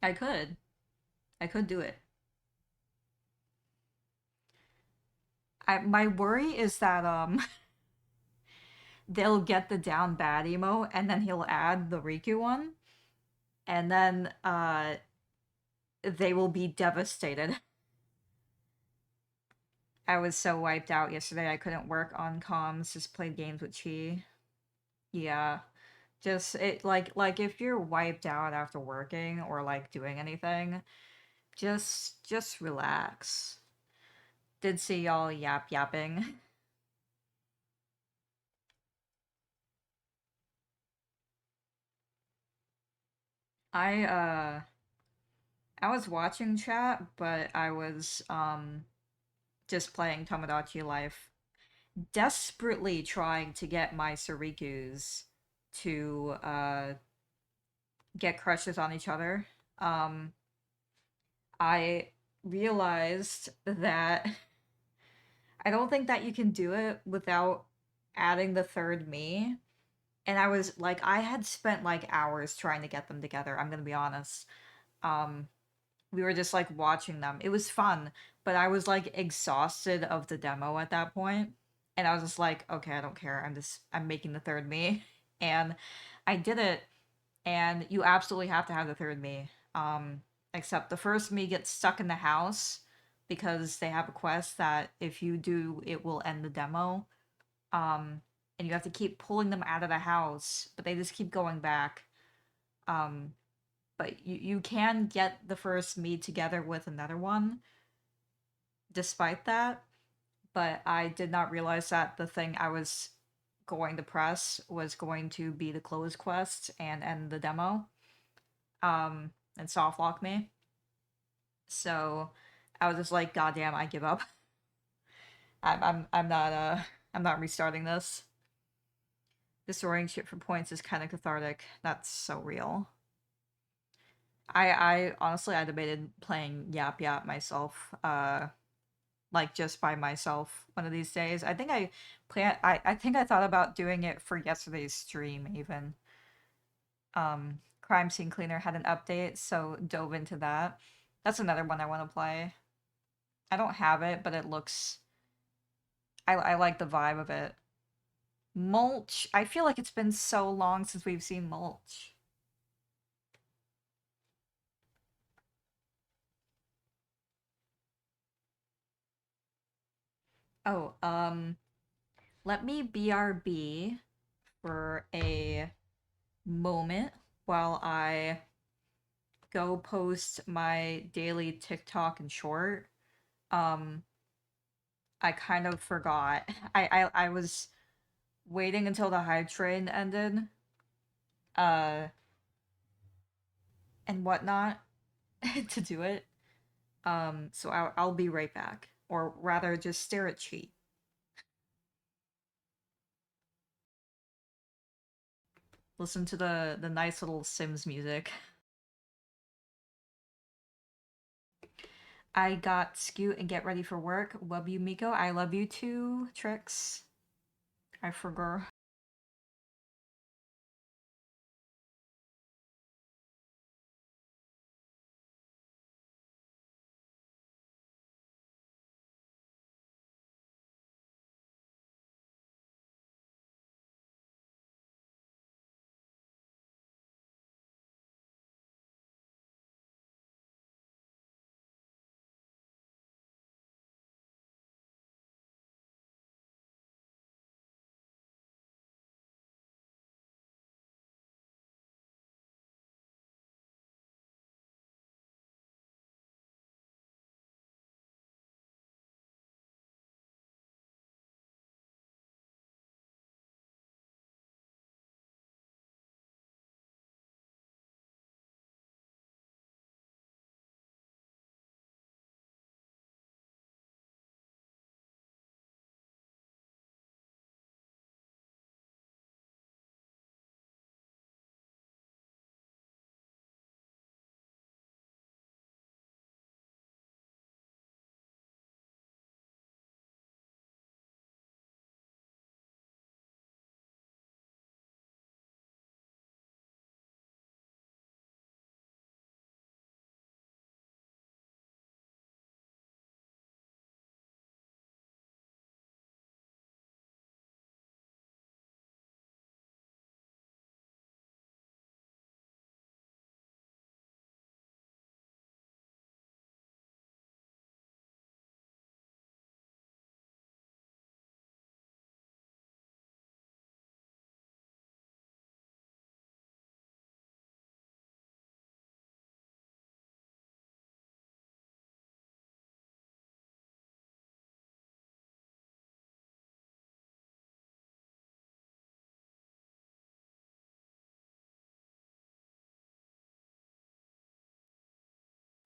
I could. I could do it. My worry is that they'll get the down bad emo and then he'll add the Riku one and then they will be devastated. I was so wiped out yesterday I couldn't work on comms, just played games with Chi. Yeah. Just it like if you're wiped out after working or like doing anything, just relax. Did see y'all yapping. I I was watching chat, but I was just playing Tomodachi Life, desperately trying to get my Surikus to get crushes on each other. Um I realized that I don't think that you can do it without adding the third me. And I was like, I had spent like hours trying to get them together, I'm gonna be honest. Um, we were just like watching them. It was fun, but I was like exhausted of the demo at that point. And I was just like, okay, I don't care. I'm making the third me. And I did it, and you absolutely have to have the third me. Except the first me gets stuck in the house because they have a quest that if you do, it will end the demo. Um, and you have to keep pulling them out of the house, but they just keep going back. Um, but you can get the first me together with another one despite that, but I did not realize that the thing I was going to press was going to be the close quest and end the demo. And soft lock me. So I was just like, God damn, I give up. I'm not restarting this. Destroying shit for points is kind of cathartic. That's so real. I honestly I debated playing Yap Yap myself, like just by myself one of these days. I think I thought about doing it for yesterday's stream even. Crime Scene Cleaner had an update, so dove into that. That's another one I want to play. I don't have it, but it looks I like the vibe of it. Mulch. I feel like it's been so long since we've seen Mulch. Oh, let me BRB for a moment while I go post my daily TikTok and short. Um, I kind of forgot. I was waiting until the hype train ended, uh, and whatnot to do it. So I'll be right back, or rather, just stare at Cheat. Listen to the nice little Sims music. I got Scoot and get ready for work. Love you, Miko. I love you too, Trix. I forgot.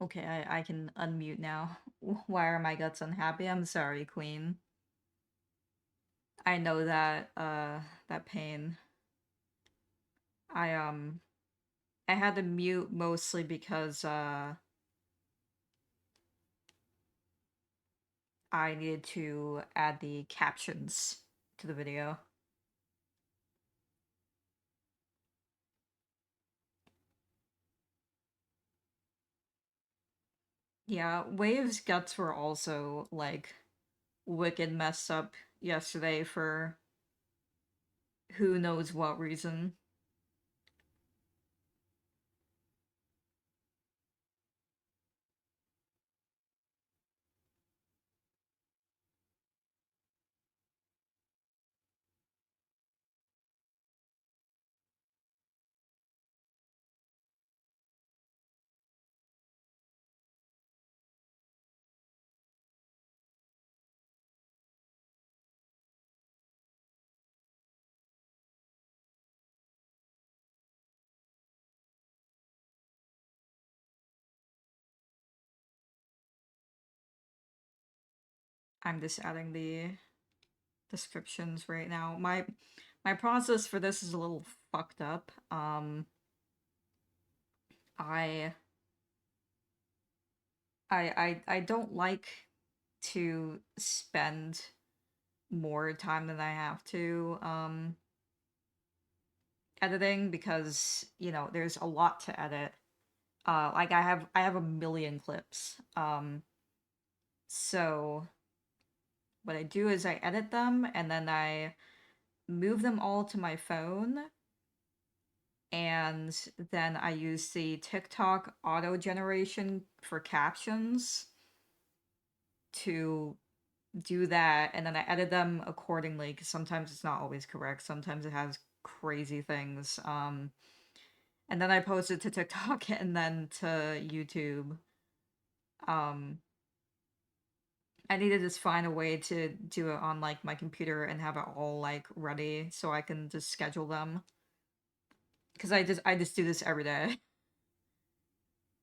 Okay, I can unmute now. Why are my guts unhappy? I'm sorry, Queen. I know that pain. I I had to mute mostly because I needed to add the captions to the video. Yeah, Wave's guts were also like wicked messed up yesterday for who knows what reason. I'm just adding the descriptions right now. My process for this is a little fucked up. I I don't like to spend more time than I have to editing because, you know, there's a lot to edit. Like I have a million clips. So what I do is I edit them and then I move them all to my phone, and then I use the TikTok auto generation for captions to do that, and then I edit them accordingly because sometimes it's not always correct. Sometimes it has crazy things. And then I post it to TikTok and then to YouTube. Um, I need to just find a way to do it on like my computer and have it all like ready so I can just schedule them. Because I just do this every day.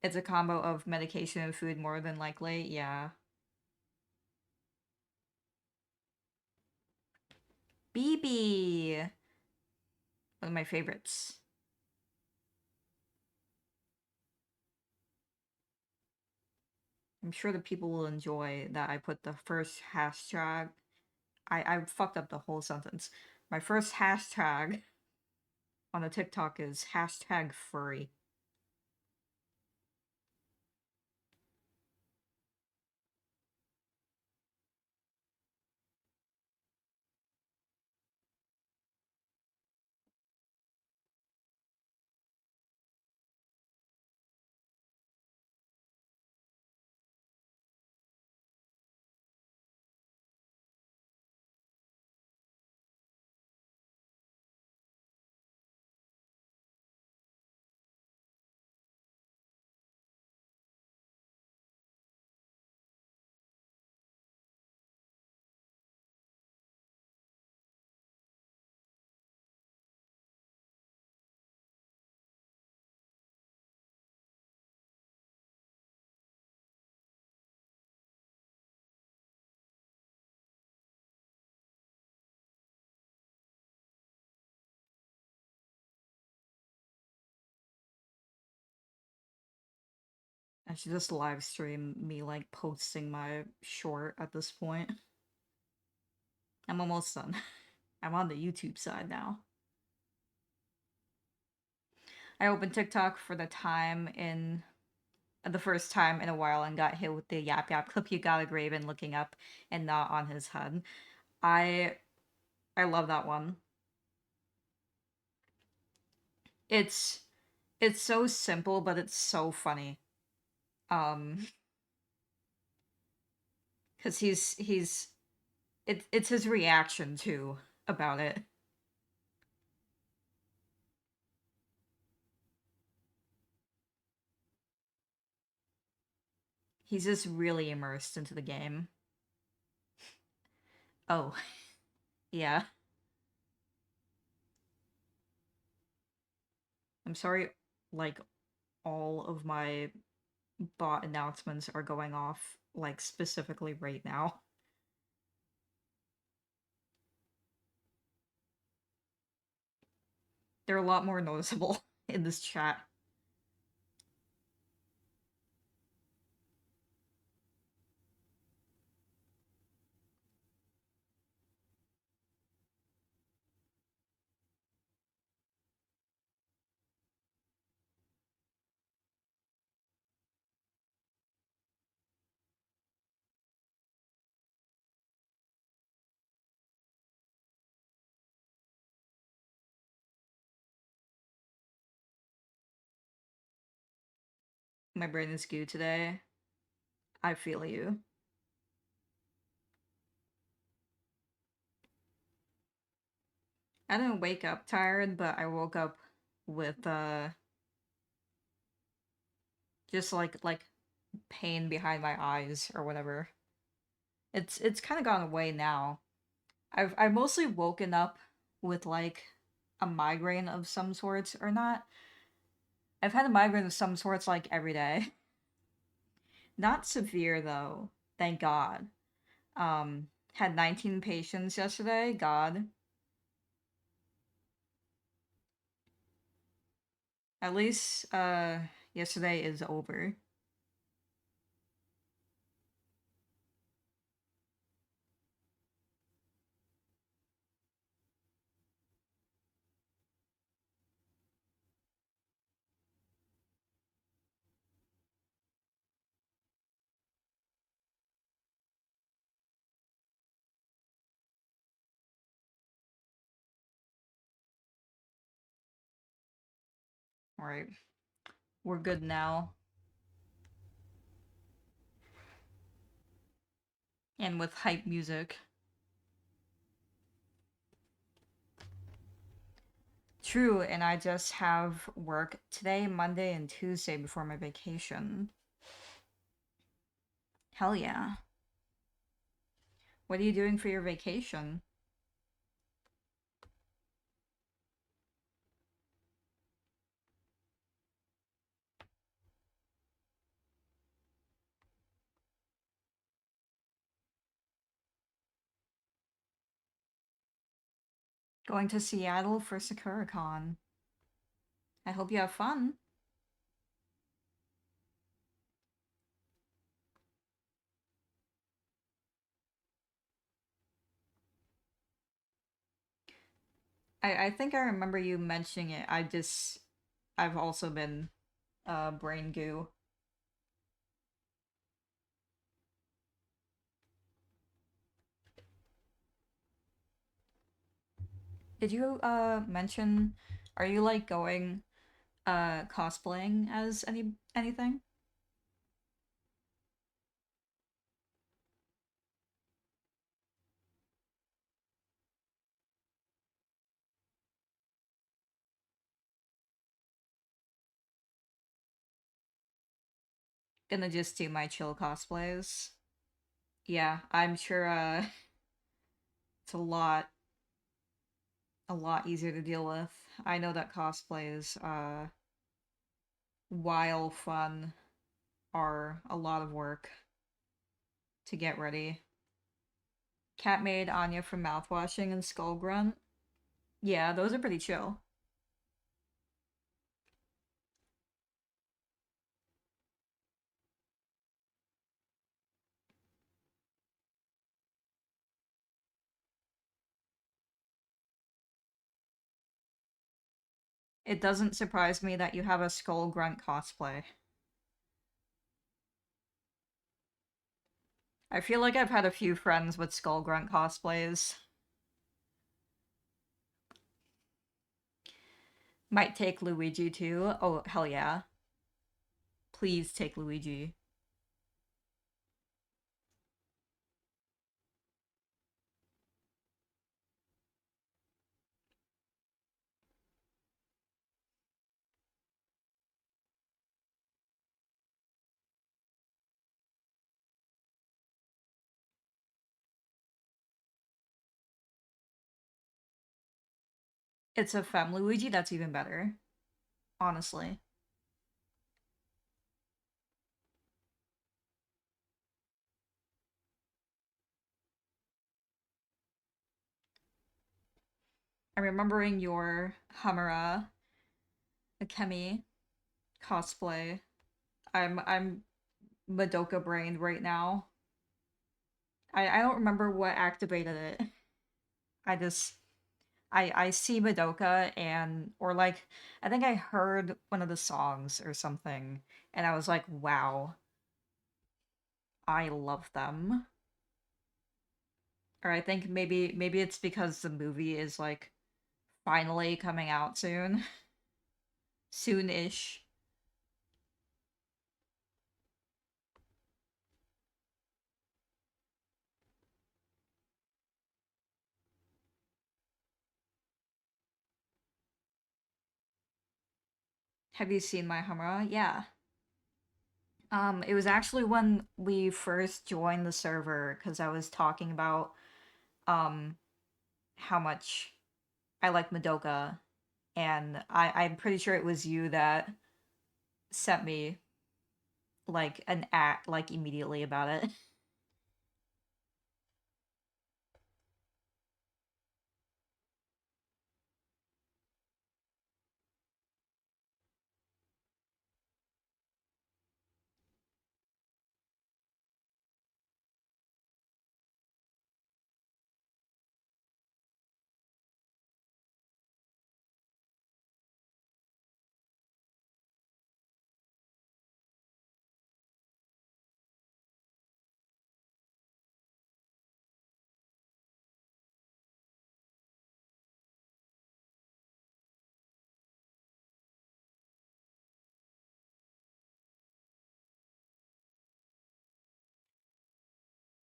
It's a combo of medication and food more than likely. Yeah. BB, one of my favorites. I'm sure the people will enjoy that I put the first hashtag. I fucked up the whole sentence. My first hashtag on the TikTok is hashtag furry. I should just live stream me like posting my short at this point. I'm almost done. I'm on the YouTube side now. I opened TikTok for the first time in a while and got hit with the yap yap clip. You got a Graven looking up and not on his head. I I love that one. It's it's so simple, but it's so funny. Um, because it's his reaction too about it. He's just really immersed into the game. Oh, yeah. I'm sorry, like all of my bot announcements are going off, like, specifically right now. They're a lot more noticeable in this chat. My brain is skewed today. I feel you. I didn't wake up tired, but I woke up with just like pain behind my eyes or whatever. It's kind of gone away now. I've mostly woken up with like a migraine of some sorts or not. I've had a migraine of some sorts like every day. Not severe though, thank God. Had 19 patients yesterday. God. At least yesterday is over. Alright. We're good now. And with hype music. True, and I just have work today, Monday, and Tuesday before my vacation. Hell yeah. What are you doing for your vacation? Going to Seattle for SakuraCon. I hope you have fun. I think I remember you mentioning it. I've also been brain goo. Did you mention, are you like going cosplaying as anything? Gonna just do my chill cosplays. Yeah, I'm sure it's a lot easier to deal with. I know that cosplays, while fun, are a lot of work to get ready. Cat made Anya from mouthwashing and Skull Grunt. Yeah, those are pretty chill. It doesn't surprise me that you have a Skull Grunt cosplay. I feel like I've had a few friends with Skull Grunt cosplays. Might take Luigi too. Oh, hell yeah. Please take Luigi. It's a femme Luigi, that's even better. Honestly. I'm remembering your Hamura Akemi cosplay. I'm Madoka brained right now. I don't remember what activated it. I just I see Madoka and or like I think I heard one of the songs or something and I was like, wow, I love them. Or I think maybe it's because the movie is like finally coming out soon. Soon-ish. Have you seen my Hamura? Yeah. It was actually when we first joined the server because I was talking about um how much I like Madoka, and I'm pretty sure it was you that sent me like an act like immediately about it.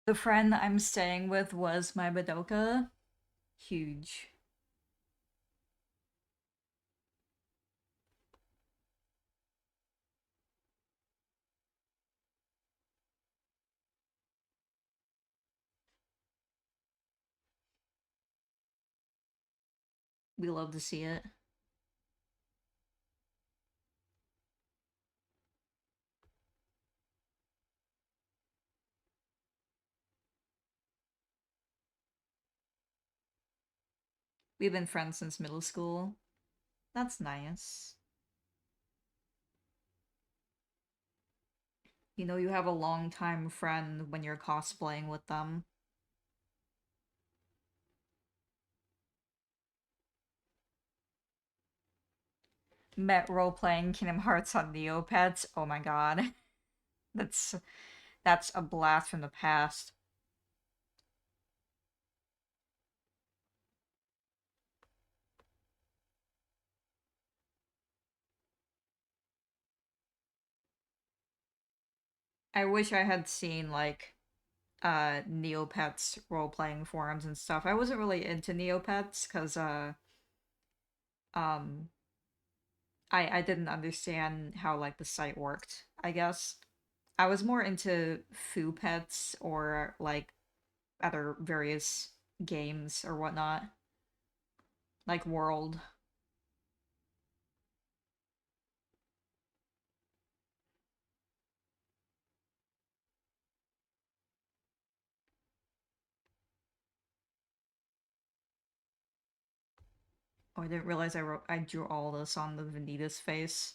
The friend I'm staying with was my Madoka. Huge. We love to see it. We've been friends since middle school. That's nice. You know, you have a long-time friend when you're cosplaying with them. Met role-playing Kingdom Hearts on Neopets. Oh my god. That's that's a blast from the past. I wish I had seen like Neopets role-playing forums and stuff. I wasn't really into Neopets because um I didn't understand how like the site worked, I guess. I was more into Foo Pets or like other various games or whatnot, like World. Oh, I didn't realize I drew all this on the Vanitas face.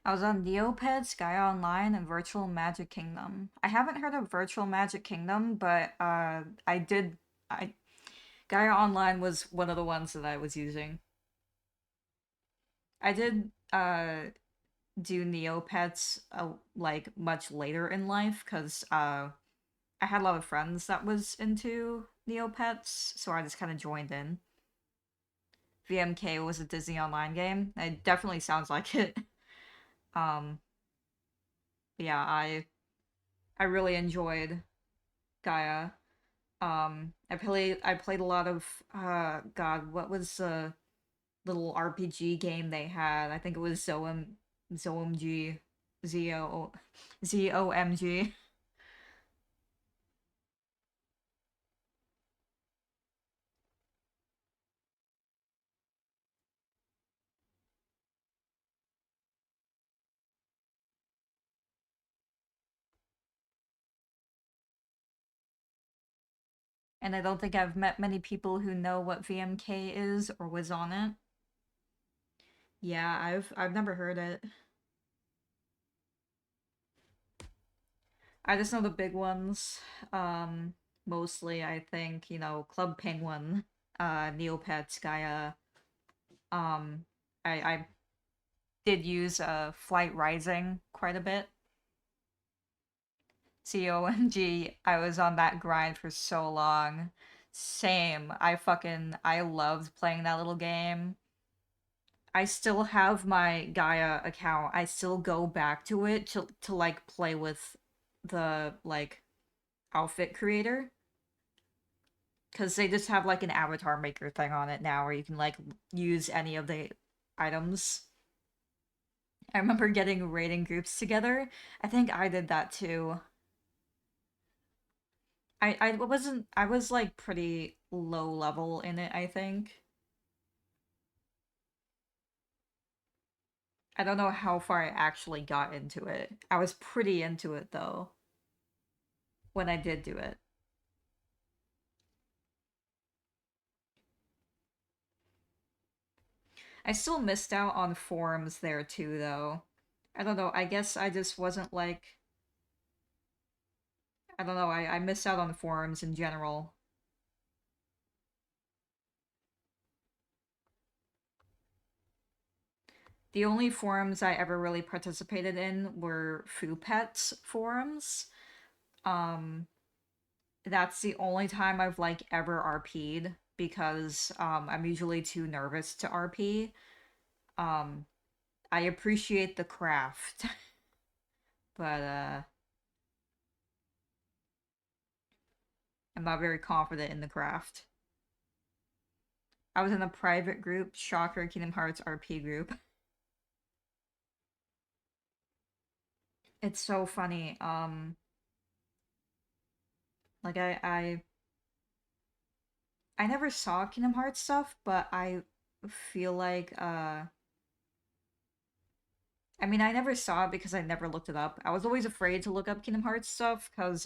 I was on Neopets, Gaia Online, and Virtual Magic Kingdom. I haven't heard of Virtual Magic Kingdom, but I did. I Gaia Online was one of the ones that I was using. I did do Neopets like much later in life because I had a lot of friends that was into Neopets, so I just kind of joined in. VMK was a Disney Online game. It definitely sounds like it. Um, yeah, I really enjoyed Gaia. I played a lot of God, what was little RPG game they had. I think it was Zoomg, Zomg. And I don't think I've met many people who know what VMK is or was on it. Yeah, I've never heard it. I just know the big ones. Um, Mostly I think, Club Penguin, Neopets, Gaia. Um, I did use Flight Rising quite a bit. COMG, I was on that grind for so long. Same. I loved playing that little game. I still have my Gaia account. I still go back to it to like play with the like outfit creator because they just have like an avatar maker thing on it now where you can like use any of the items. I remember getting raiding groups together. I think I did that too. I was like pretty low level in it, I think. I don't know how far I actually got into it. I was pretty into it though when I did do it. I still missed out on forums there too though. I don't know. I guess I just wasn't like I don't know. I missed out on forums in general. The only forums I ever really participated in were Foo Pets forums. Um, that's the only time I've like ever RP'd because I'm usually too nervous to RP. Um, I appreciate the craft, but I'm not very confident in the craft. I was in a private group, Shocker Kingdom Hearts RP group. It's so funny. Like I never saw Kingdom Hearts stuff, but I feel like I mean I never saw it because I never looked it up. I was always afraid to look up Kingdom Hearts stuff because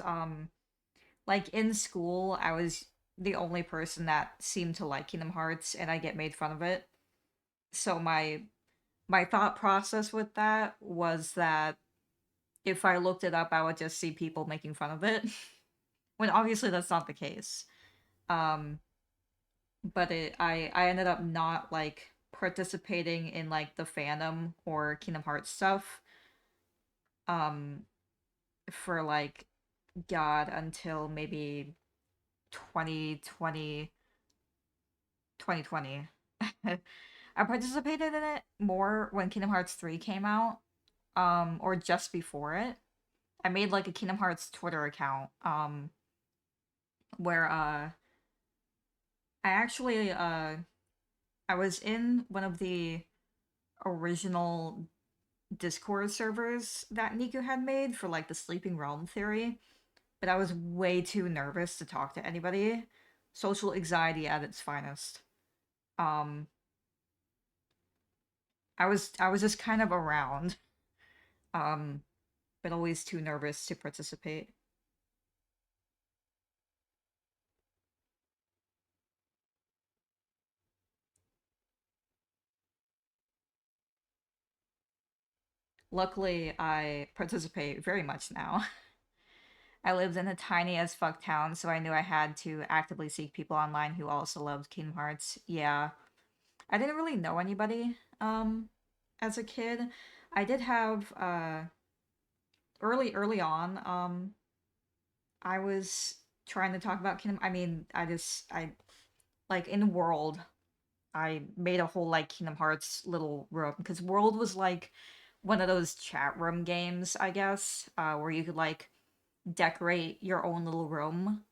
like in school I was the only person that seemed to like Kingdom Hearts and I get made fun of it. So my thought process with that was that if I looked it up I would just see people making fun of it. When obviously that's not the case. Um but I ended up not like participating in like the fandom or Kingdom Hearts stuff um for like god until maybe 2020 2020. I participated in it more when Kingdom Hearts 3 came out or just before it. I made like a Kingdom Hearts Twitter account where I actually I was in one of the original Discord servers that Niku had made for like the Sleeping Realm theory, but I was way too nervous to talk to anybody. Social anxiety at its finest. Um, I was just kind of around, um, but always too nervous to participate. Luckily, I participate very much now. I lived in a tiny as fuck town, so I knew I had to actively seek people online who also loved Kingdom Hearts. Yeah, I didn't really know anybody as a kid. I did have early on I was trying to talk about Kingdom I mean, I like in World I made a whole like Kingdom Hearts little room because World was like one of those chat room games, I guess, where you could like decorate your own little room.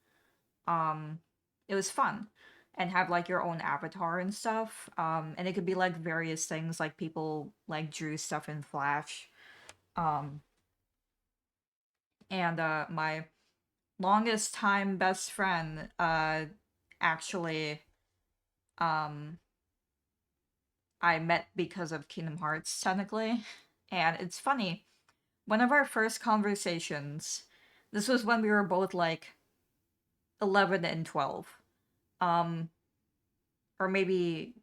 Um it was fun. and have like your own avatar and stuff. And it could be like various things, like people like drew stuff in Flash. Um, and my longest time best friend actually um I met because of Kingdom Hearts technically. And it's funny, one of our first conversations, this was when we were both like 11 and 12. Um or maybe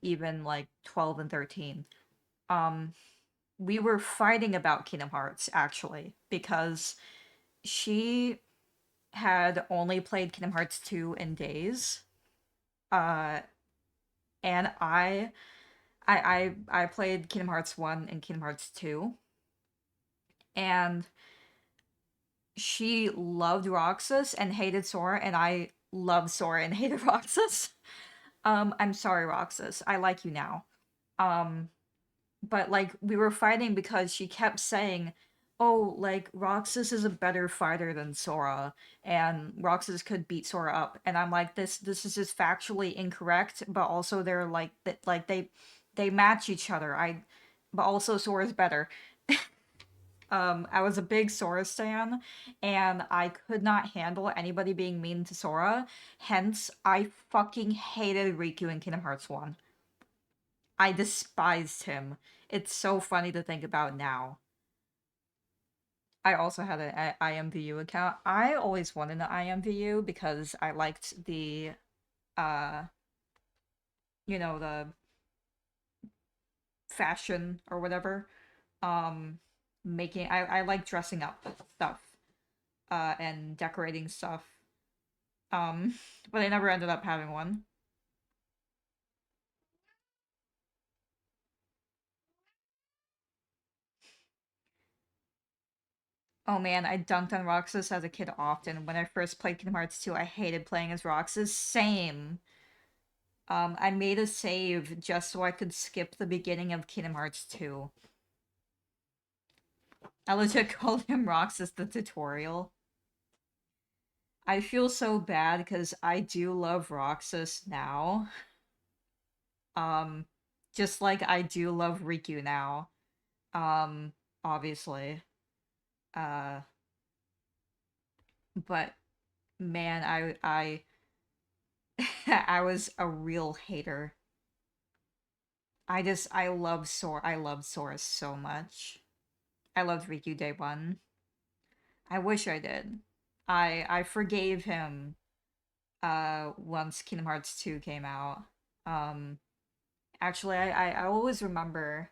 even like 12 and 13. Um we were fighting about Kingdom Hearts actually because she had only played Kingdom Hearts 2 in days. Uh and I played Kingdom Hearts 1 and Kingdom Hearts 2, and she loved Roxas and hated Sora, and I loved Sora and hated Roxas. I'm sorry, Roxas. I like you now. Um, but like we were fighting because she kept saying, "Oh, like Roxas is a better fighter than Sora, and Roxas could beat Sora up." And I'm like, this is just factually incorrect, but also they're like that like they match each other. But also Sora's better. I was a big Sora stan, and I could not handle anybody being mean to Sora. Hence, I fucking hated Riku in Kingdom Hearts 1. I despised him. It's so funny to think about now. I also had an IMVU account. I always wanted an IMVU because I liked the, uh, the fashion or whatever. Um, I like dressing up stuff, and decorating stuff. Um, but I never ended up having one. Oh man, I dunked on Roxas as a kid often. When I first played Kingdom Hearts 2, I hated playing as Roxas. Same. I made a save just so I could skip the beginning of Kingdom Hearts 2. I legit called him Roxas the tutorial. I feel so bad because I do love Roxas now. Um, just like I do love Riku now. Obviously. Uh, but man, I was a real hater. I loved Sora so much. I loved Riku Day One. I wish I did. I forgave him once Kingdom Hearts 2 came out. Um actually I always remember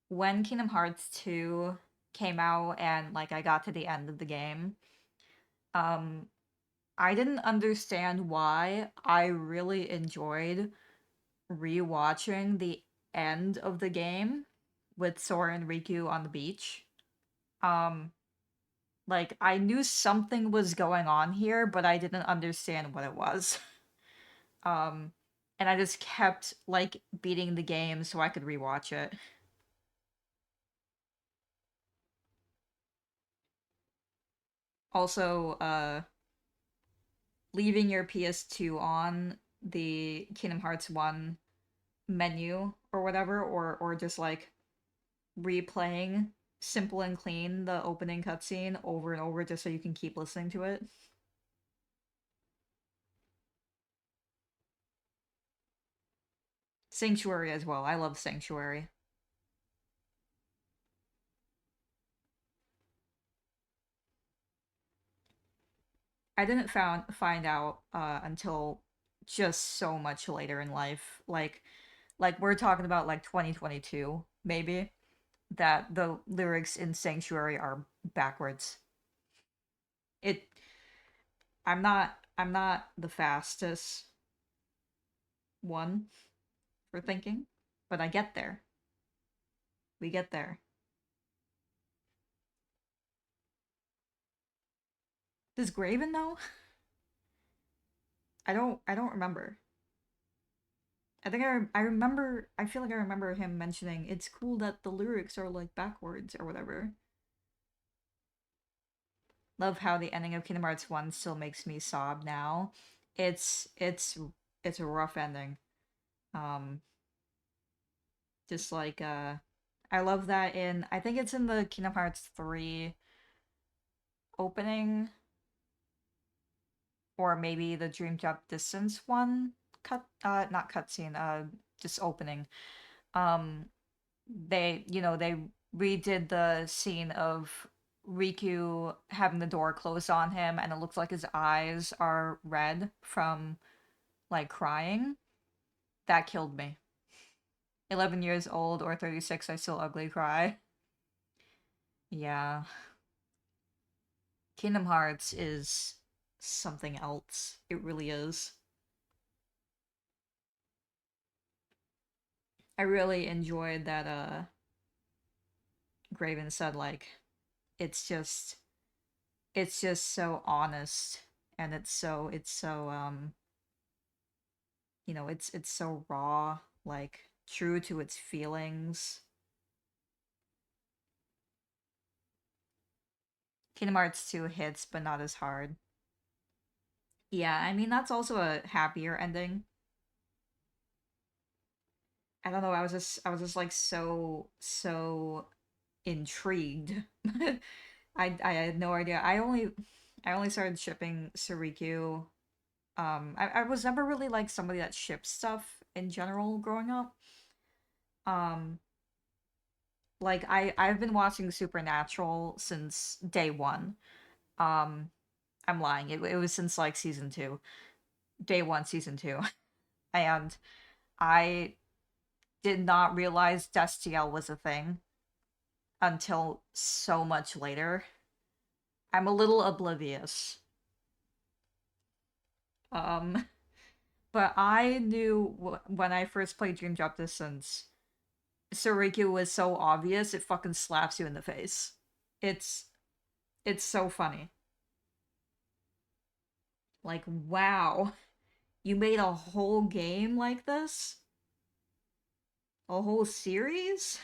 when Kingdom Hearts 2 came out and like I got to the end of the game. Um I didn't understand why I really enjoyed rewatching the end of the game with Sora and Riku on the beach. Um, like I knew something was going on here, but I didn't understand what it was. Um, and I just kept like beating the game so I could rewatch it. Also, leaving your PS2 on the Kingdom Hearts 1 menu or whatever, or just like replaying Simple and Clean, the opening cutscene, over and over just so you can keep listening to it. Sanctuary as well. I love Sanctuary. I didn't find out until just so much later in life. Like we're talking about like 2022 maybe, that the lyrics in Sanctuary are backwards. It I'm not the fastest one for thinking, but I get there. We get there. Does Graven know? I don't remember. I remember I feel like I remember him mentioning it's cool that the lyrics are like backwards or whatever. Love how the ending of Kingdom Hearts 1 still makes me sob now. It's it's a rough ending. Um, just like I love that in I think it's in the Kingdom Hearts 3 opening or maybe the Dream Drop Distance one not cutscene, just opening. Um they redid the scene of Riku having the door closed on him and it looks like his eyes are red from like crying. That killed me. 11 years old or 36, I still ugly cry. Yeah. Kingdom Hearts is something else. It really is. I really enjoyed that Graven said like it's just it's just so honest and it's so it's so raw, like true to its feelings. Kingdom Hearts 2 hits but not as hard. Yeah, I mean that's also a happier ending. I don't know, I was just like so intrigued. I had no idea. I only started shipping Suriku. I was never really like somebody that ships stuff in general growing up. Um like I've been watching Supernatural since day one. Um I'm lying. It was since like season 2. Day 1 season 2. And I did not realize Destiel was a thing until so much later. I'm a little oblivious. Um, but I knew when I first played Dream Drop Distance, Suriku was so obvious it fucking slaps you in the face. It's it's so funny. Like, wow, you made a whole game like this? A whole series?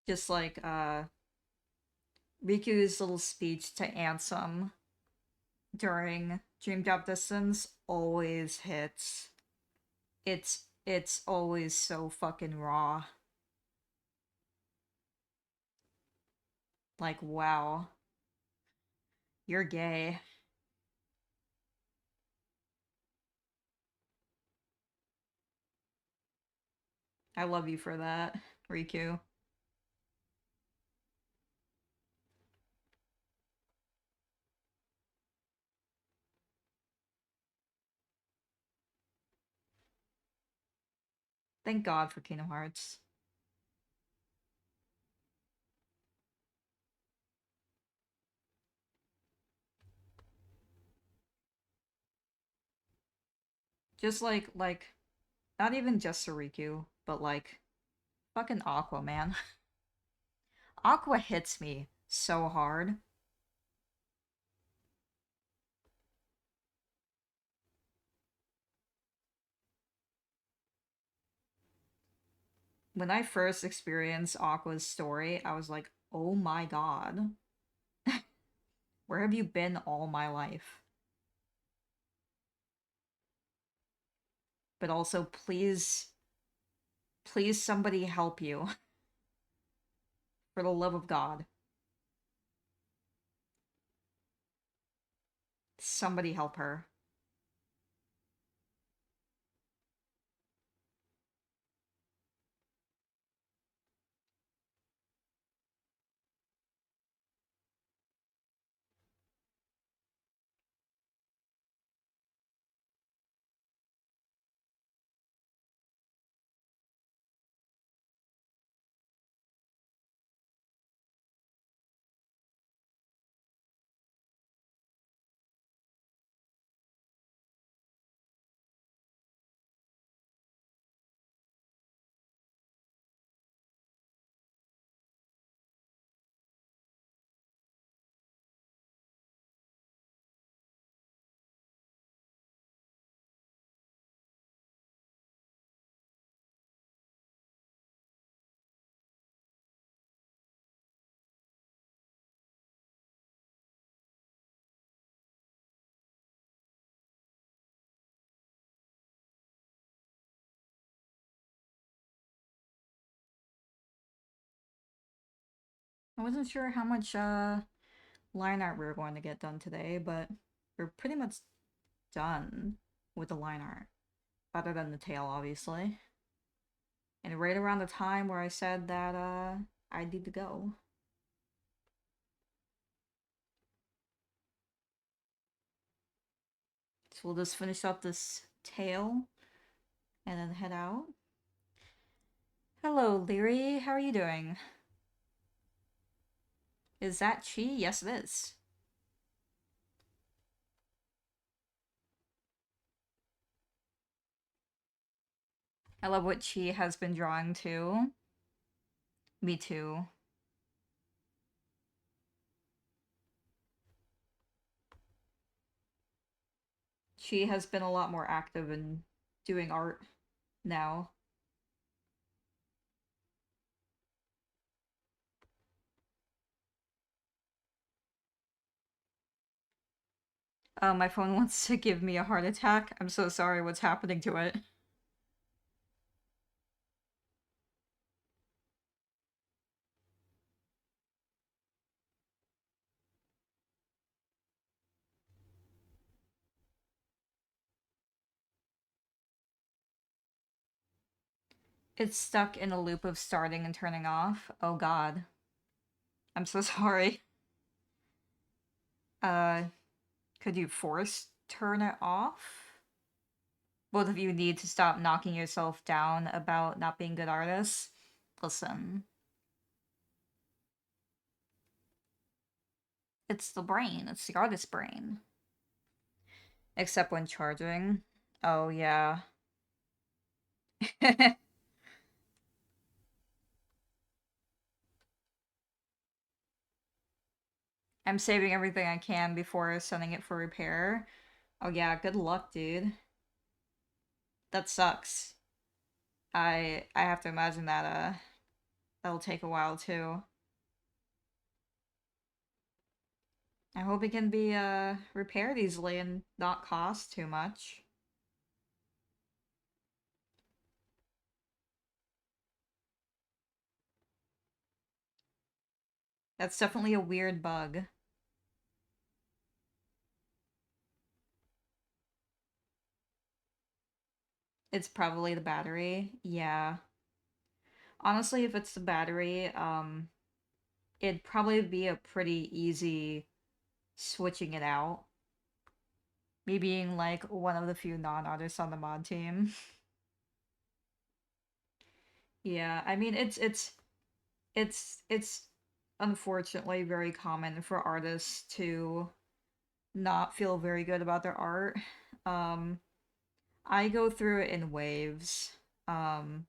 Just like Riku's little speech to Ansem during Dream Drop Distance always hits. It's always so fucking raw. Like, wow, you're gay. I love you for that, Riku. Thank God for Kingdom Hearts. Just like not even just Riku, but like fucking Aqua, man. Aqua hits me so hard. When I first experienced Aqua's story, I was like, "Oh my God. Where have you been all my life?" But also, please somebody help you for the love of God. Somebody help her. I wasn't sure how much line art we were going to get done today, but we're pretty much done with the line art. Other than the tail, obviously. And right around the time where I said that I need to go. So we'll just finish up this tail and then head out. Hello, Leary. How are you doing? Is that Chi? Yes, it is. I love what Chi has been drawing too. Me too. Chi has been a lot more active in doing art now. My phone wants to give me a heart attack. I'm so sorry what's happening to it. It's stuck in a loop of starting and turning off. Oh god. I'm so sorry. Uh, could you force turn it off? Both of you need to stop knocking yourself down about not being good artists. Listen, it's the brain. It's the artist's brain. Except when charging. Oh, yeah. I'm saving everything I can before sending it for repair. Oh, yeah, good luck, dude. That sucks. I have to imagine that, that'll take a while, too. I hope it can be, repaired easily and not cost too much. That's definitely a weird bug. It's probably the battery. Yeah. Honestly, if it's the battery, it'd probably be a pretty easy switching it out. Me being like one of the few non-artists on the mod team. Yeah, I mean it's unfortunately very common for artists to not feel very good about their art. Um, I go through it in waves. Um,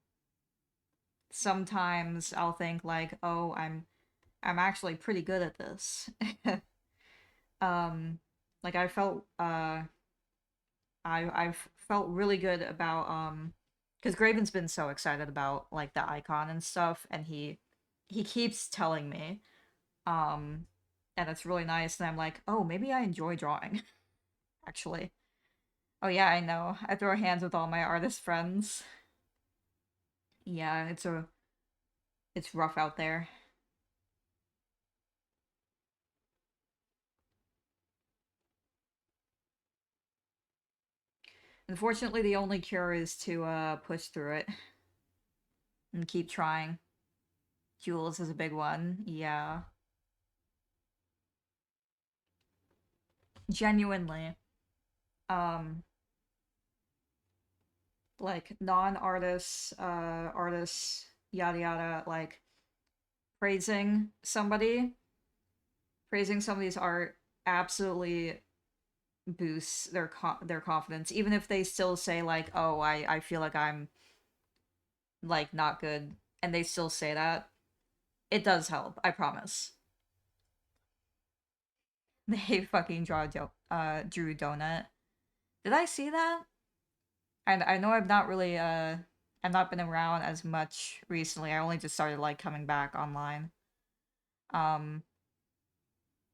Sometimes I'll think like, "Oh, I'm actually pretty good at this." um, like I've felt really good about because Graven's been so excited about like the icon and stuff, and he keeps telling me, um, and it's really nice. And I'm like, oh, maybe I enjoy drawing, actually. Oh yeah, I know. I throw hands with all my artist friends. Yeah, it's rough out there. Unfortunately, the only cure is to push through it and keep trying. Jules is a big one. Yeah, genuinely. Um, like non-artists, artists, yada yada, like somebody, praising somebody's art absolutely boosts their confidence, even if they still say like, "Oh, I feel like I'm like not good," and they still say that. It does help, I promise. They fucking drew donut. Did I see that? And I know I've not really I've not been around as much recently. I only just started like coming back online. Um,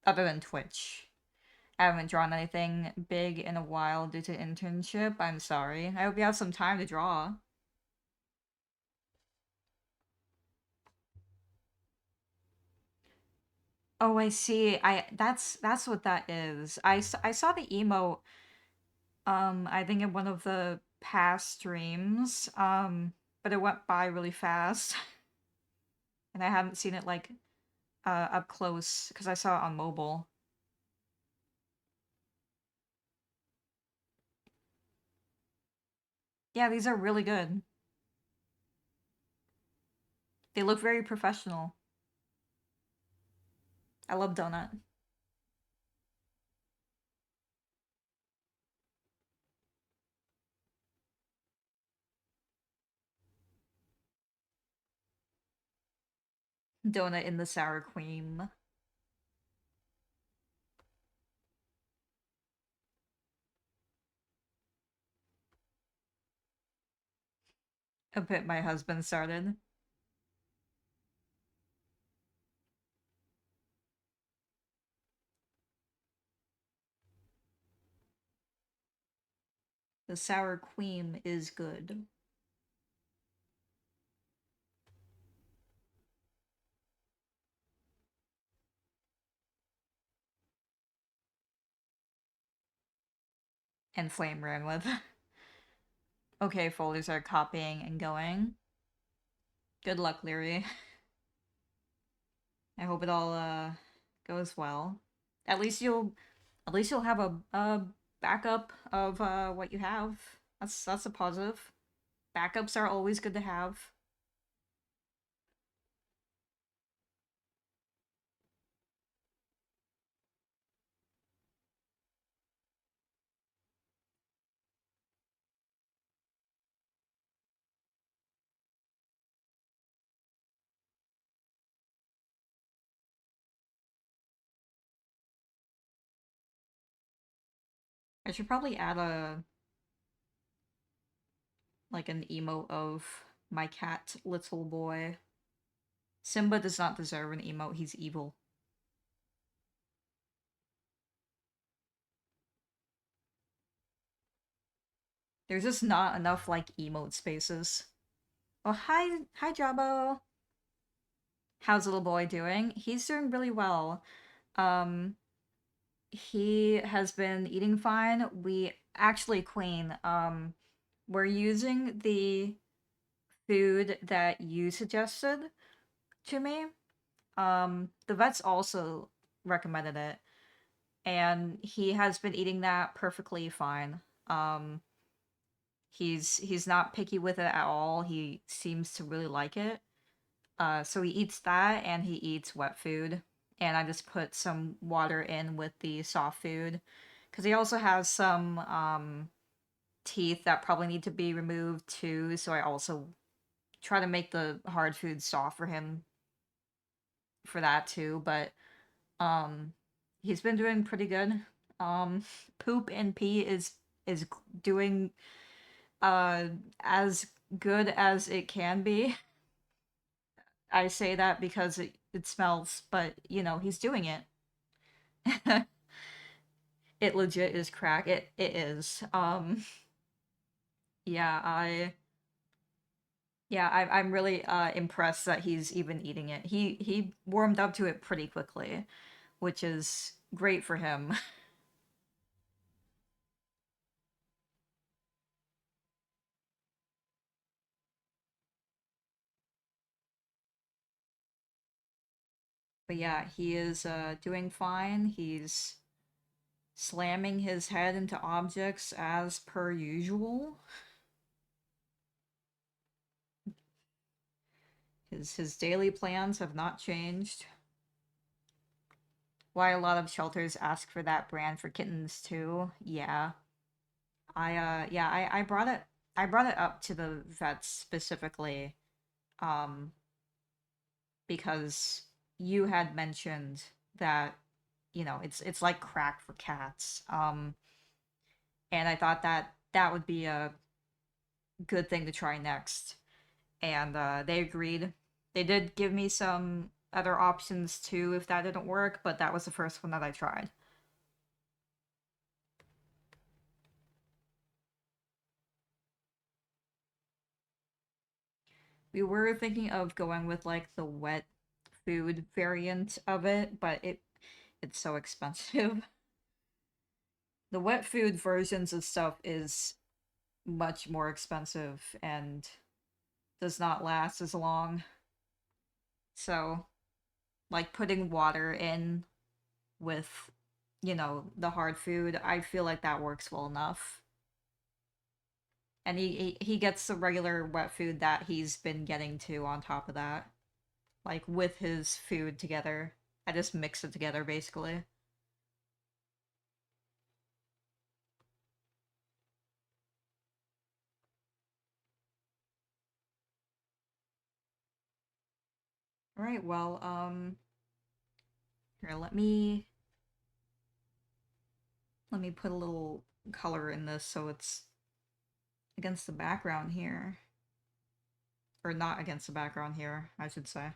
other than Twitch. I haven't drawn anything big in a while due to internship. I'm sorry. I hope you have some time to draw. Oh, I see. That's what that is. I saw the emote I think in one of the past streams but it went by really fast and I haven't seen it like up close because I saw it on mobile. Yeah, these are really good. They look very professional. I love donut. Donut in the sour cream. A bit my husband started. The sour cream is good. And flame ran with. Okay, folders are copying and going. Good luck, Leary. I hope it all goes well. At least you'll at least you'll have a backup of what you have. That's a positive. Backups are always good to have. I should probably add a like an emote of my cat little boy. Simba does not deserve an emote, he's evil. There's just not enough like emote spaces. Oh hi Jabbo. How's little boy doing? He's doing really well. Um he has been eating fine. We actually Queen, we're using the food that you suggested to me. The vets also recommended it, and he has been eating that perfectly fine. He's not picky with it at all. He seems to really like it. So he eats that and he eats wet food. And I just put some water in with the soft food. Because he also has some teeth that probably need to be removed too. So I also try to make the hard food soft for him for that too. But um he's been doing pretty good. Um Poop and pee is doing uh as good as it can be. I say that because it smells, but you know, he's doing it. It legit is crack. It is. Yeah, I'm really impressed that he's even eating it. He warmed up to it pretty quickly, which is great for him. But yeah, he is doing fine. He's slamming his head into objects as per usual. His daily plans have not changed. Why a lot of shelters ask for that brand for kittens too. Yeah. I brought it up to the vets specifically um because you had mentioned that you know, it's like crack for cats. And I thought that that would be a good thing to try next. And they agreed. They did give me some other options too if that didn't work, but that was the first one that I tried. We were thinking of going with like the wet food variant of it, but it's so expensive. The wet food versions of stuff is much more expensive and does not last as long. So, like putting water in with, the hard food, I feel like that works well enough. And he gets the regular wet food that he's been getting to on top of that, like with his food together. I just mix it together basically. All right, well, here, let me put a little color in this so it's against the background here. Or not against the background here, I should say.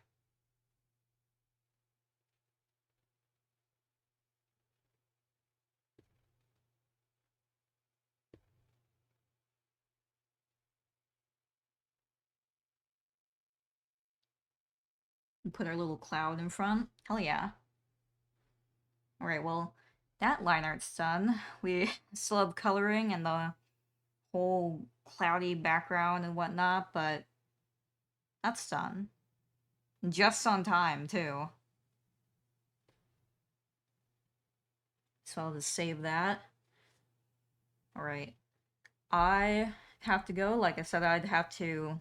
Put our little cloud in front. Hell yeah. Alright, well, that line art's done. We still have coloring and the whole cloudy background and whatnot, but that's done. Just on time, too. So I'll just save that. Alright. I have to go. Like I said, I'd have to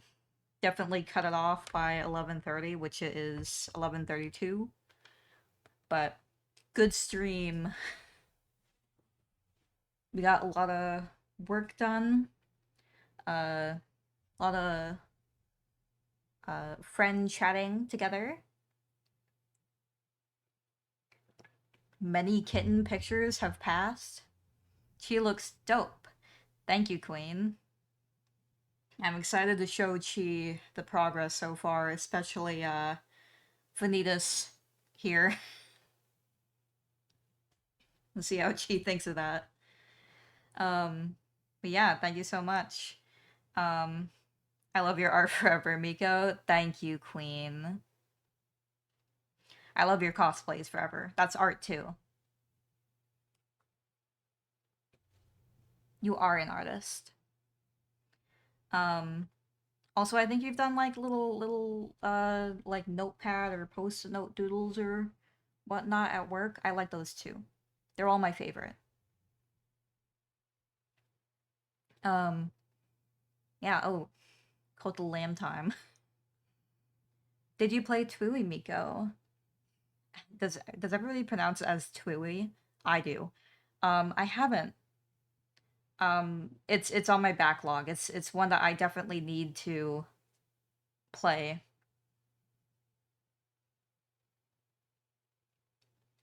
definitely cut it off by 11:30, which is 11:32. But good stream. We got a lot of work done. A lot of friend chatting together. Many kitten pictures have passed. She looks dope. Thank you, Queen. I'm excited to show Chi the progress so far, especially Vanitas here. Let's see how Chi thinks of that. But yeah, thank you so much. Um, I love your art forever, Miko. Thank you, Queen. I love your cosplays forever. That's art too. You are an artist. Um, Also, I think you've done like little like notepad or post-it note doodles or whatnot at work. I like those too. They're all my favorite. Um, yeah. Oh, called the lamb time. Did you play Twooey, Miko? Does everybody pronounce it as Twooey? I do. I haven't. It's on my backlog. It's one that I definitely need to play.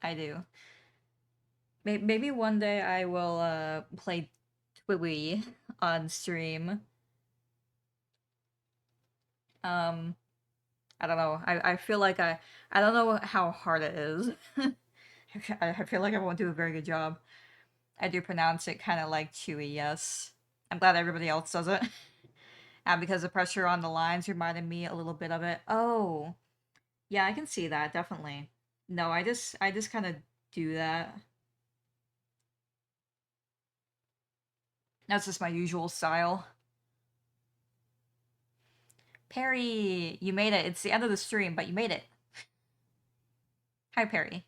I do. Maybe one day I will play Twooey on stream. Um, I don't know. I feel like I don't know how hard it is. I feel like I won't do a very good job. I do pronounce it kind of like Chewy, yes. I'm glad everybody else does it. And because the pressure on the lines reminded me a little bit of it. Oh, yeah, I can see that, definitely. No, I just kind of do that. That's just my usual style. Perry, you made it. It's the end of the stream, but you made it. Hi, Perry.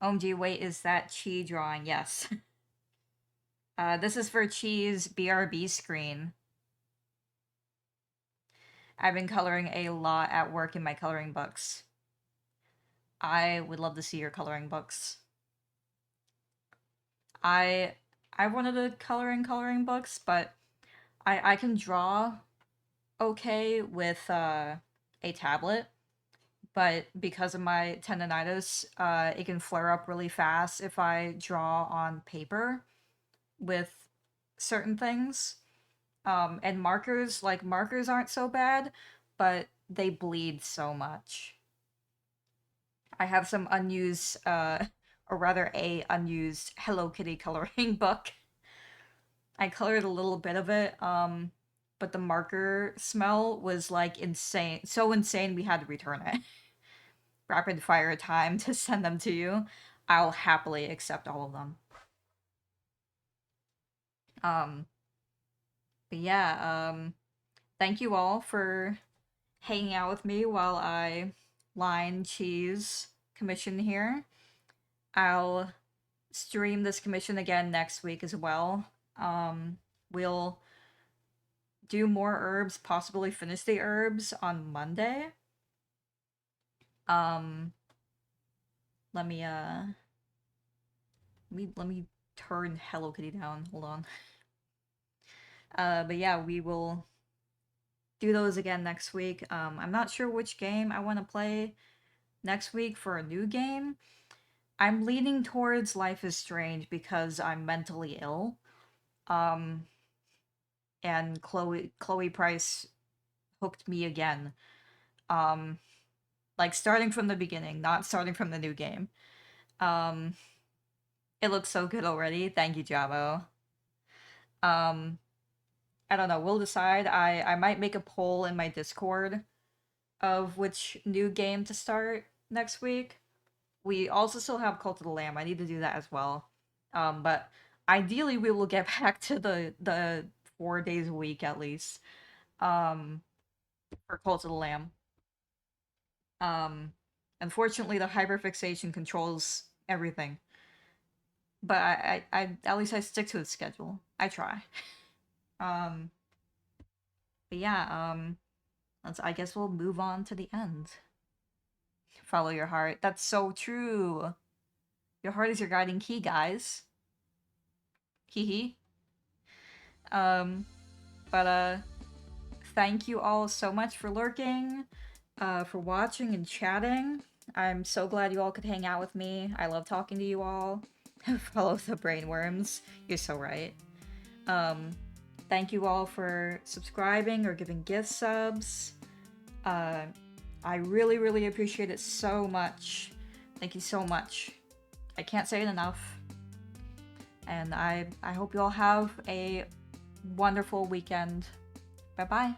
OMG, wait, is that Chi drawing? Yes. This is for Chi's BRB screen. I've been coloring a lot at work in my coloring books. I would love to see your coloring books. I I wanted to color in coloring books, but I can draw okay with a tablet, but because of my tendonitis, it can flare up really fast if I draw on paper with certain things. And markers aren't so bad, but they bleed so much. I have some unused, or rather a unused Hello Kitty coloring book. I colored a little bit of it, but the marker smell was like insane. So insane we had to return it. rapid fire time to send them to you, I'll happily accept all of them. But yeah, thank you all for hanging out with me while I line cheese commission here. I'll stream this commission again next week as well. We'll do more herbs, possibly finish the herbs on Monday. Let me turn Hello Kitty down. Hold on. But yeah, we will do those again next week. I'm not sure which game I want to play next week for a new game. I'm leaning towards Life is Strange because I'm mentally ill. And Chloe Price hooked me again. Like starting from the beginning, not starting from the new game. It looks so good already. Thank you, Jabo. I don't know. We'll decide. I might make a poll in my Discord of which new game to start next week. We also still have Cult of the Lamb. I need to do that as well. But ideally we will get back to the 4 days a week at least. For Cult of the Lamb. Unfortunately the hyperfixation controls everything. But I at least I stick to the schedule. I try. But yeah, I guess we'll move on to the end. Follow your heart. That's so true. Your heart is your guiding key, guys. Hee hee. But thank you all so much for lurking, for watching and chatting. I'm so glad you all could hang out with me. I love talking to you all. Follow the brainworms. You're so right. Thank you all for subscribing or giving gift subs. I really, really appreciate it so much. Thank you so much. I can't say it enough. And I hope you all have a wonderful weekend. Bye-bye.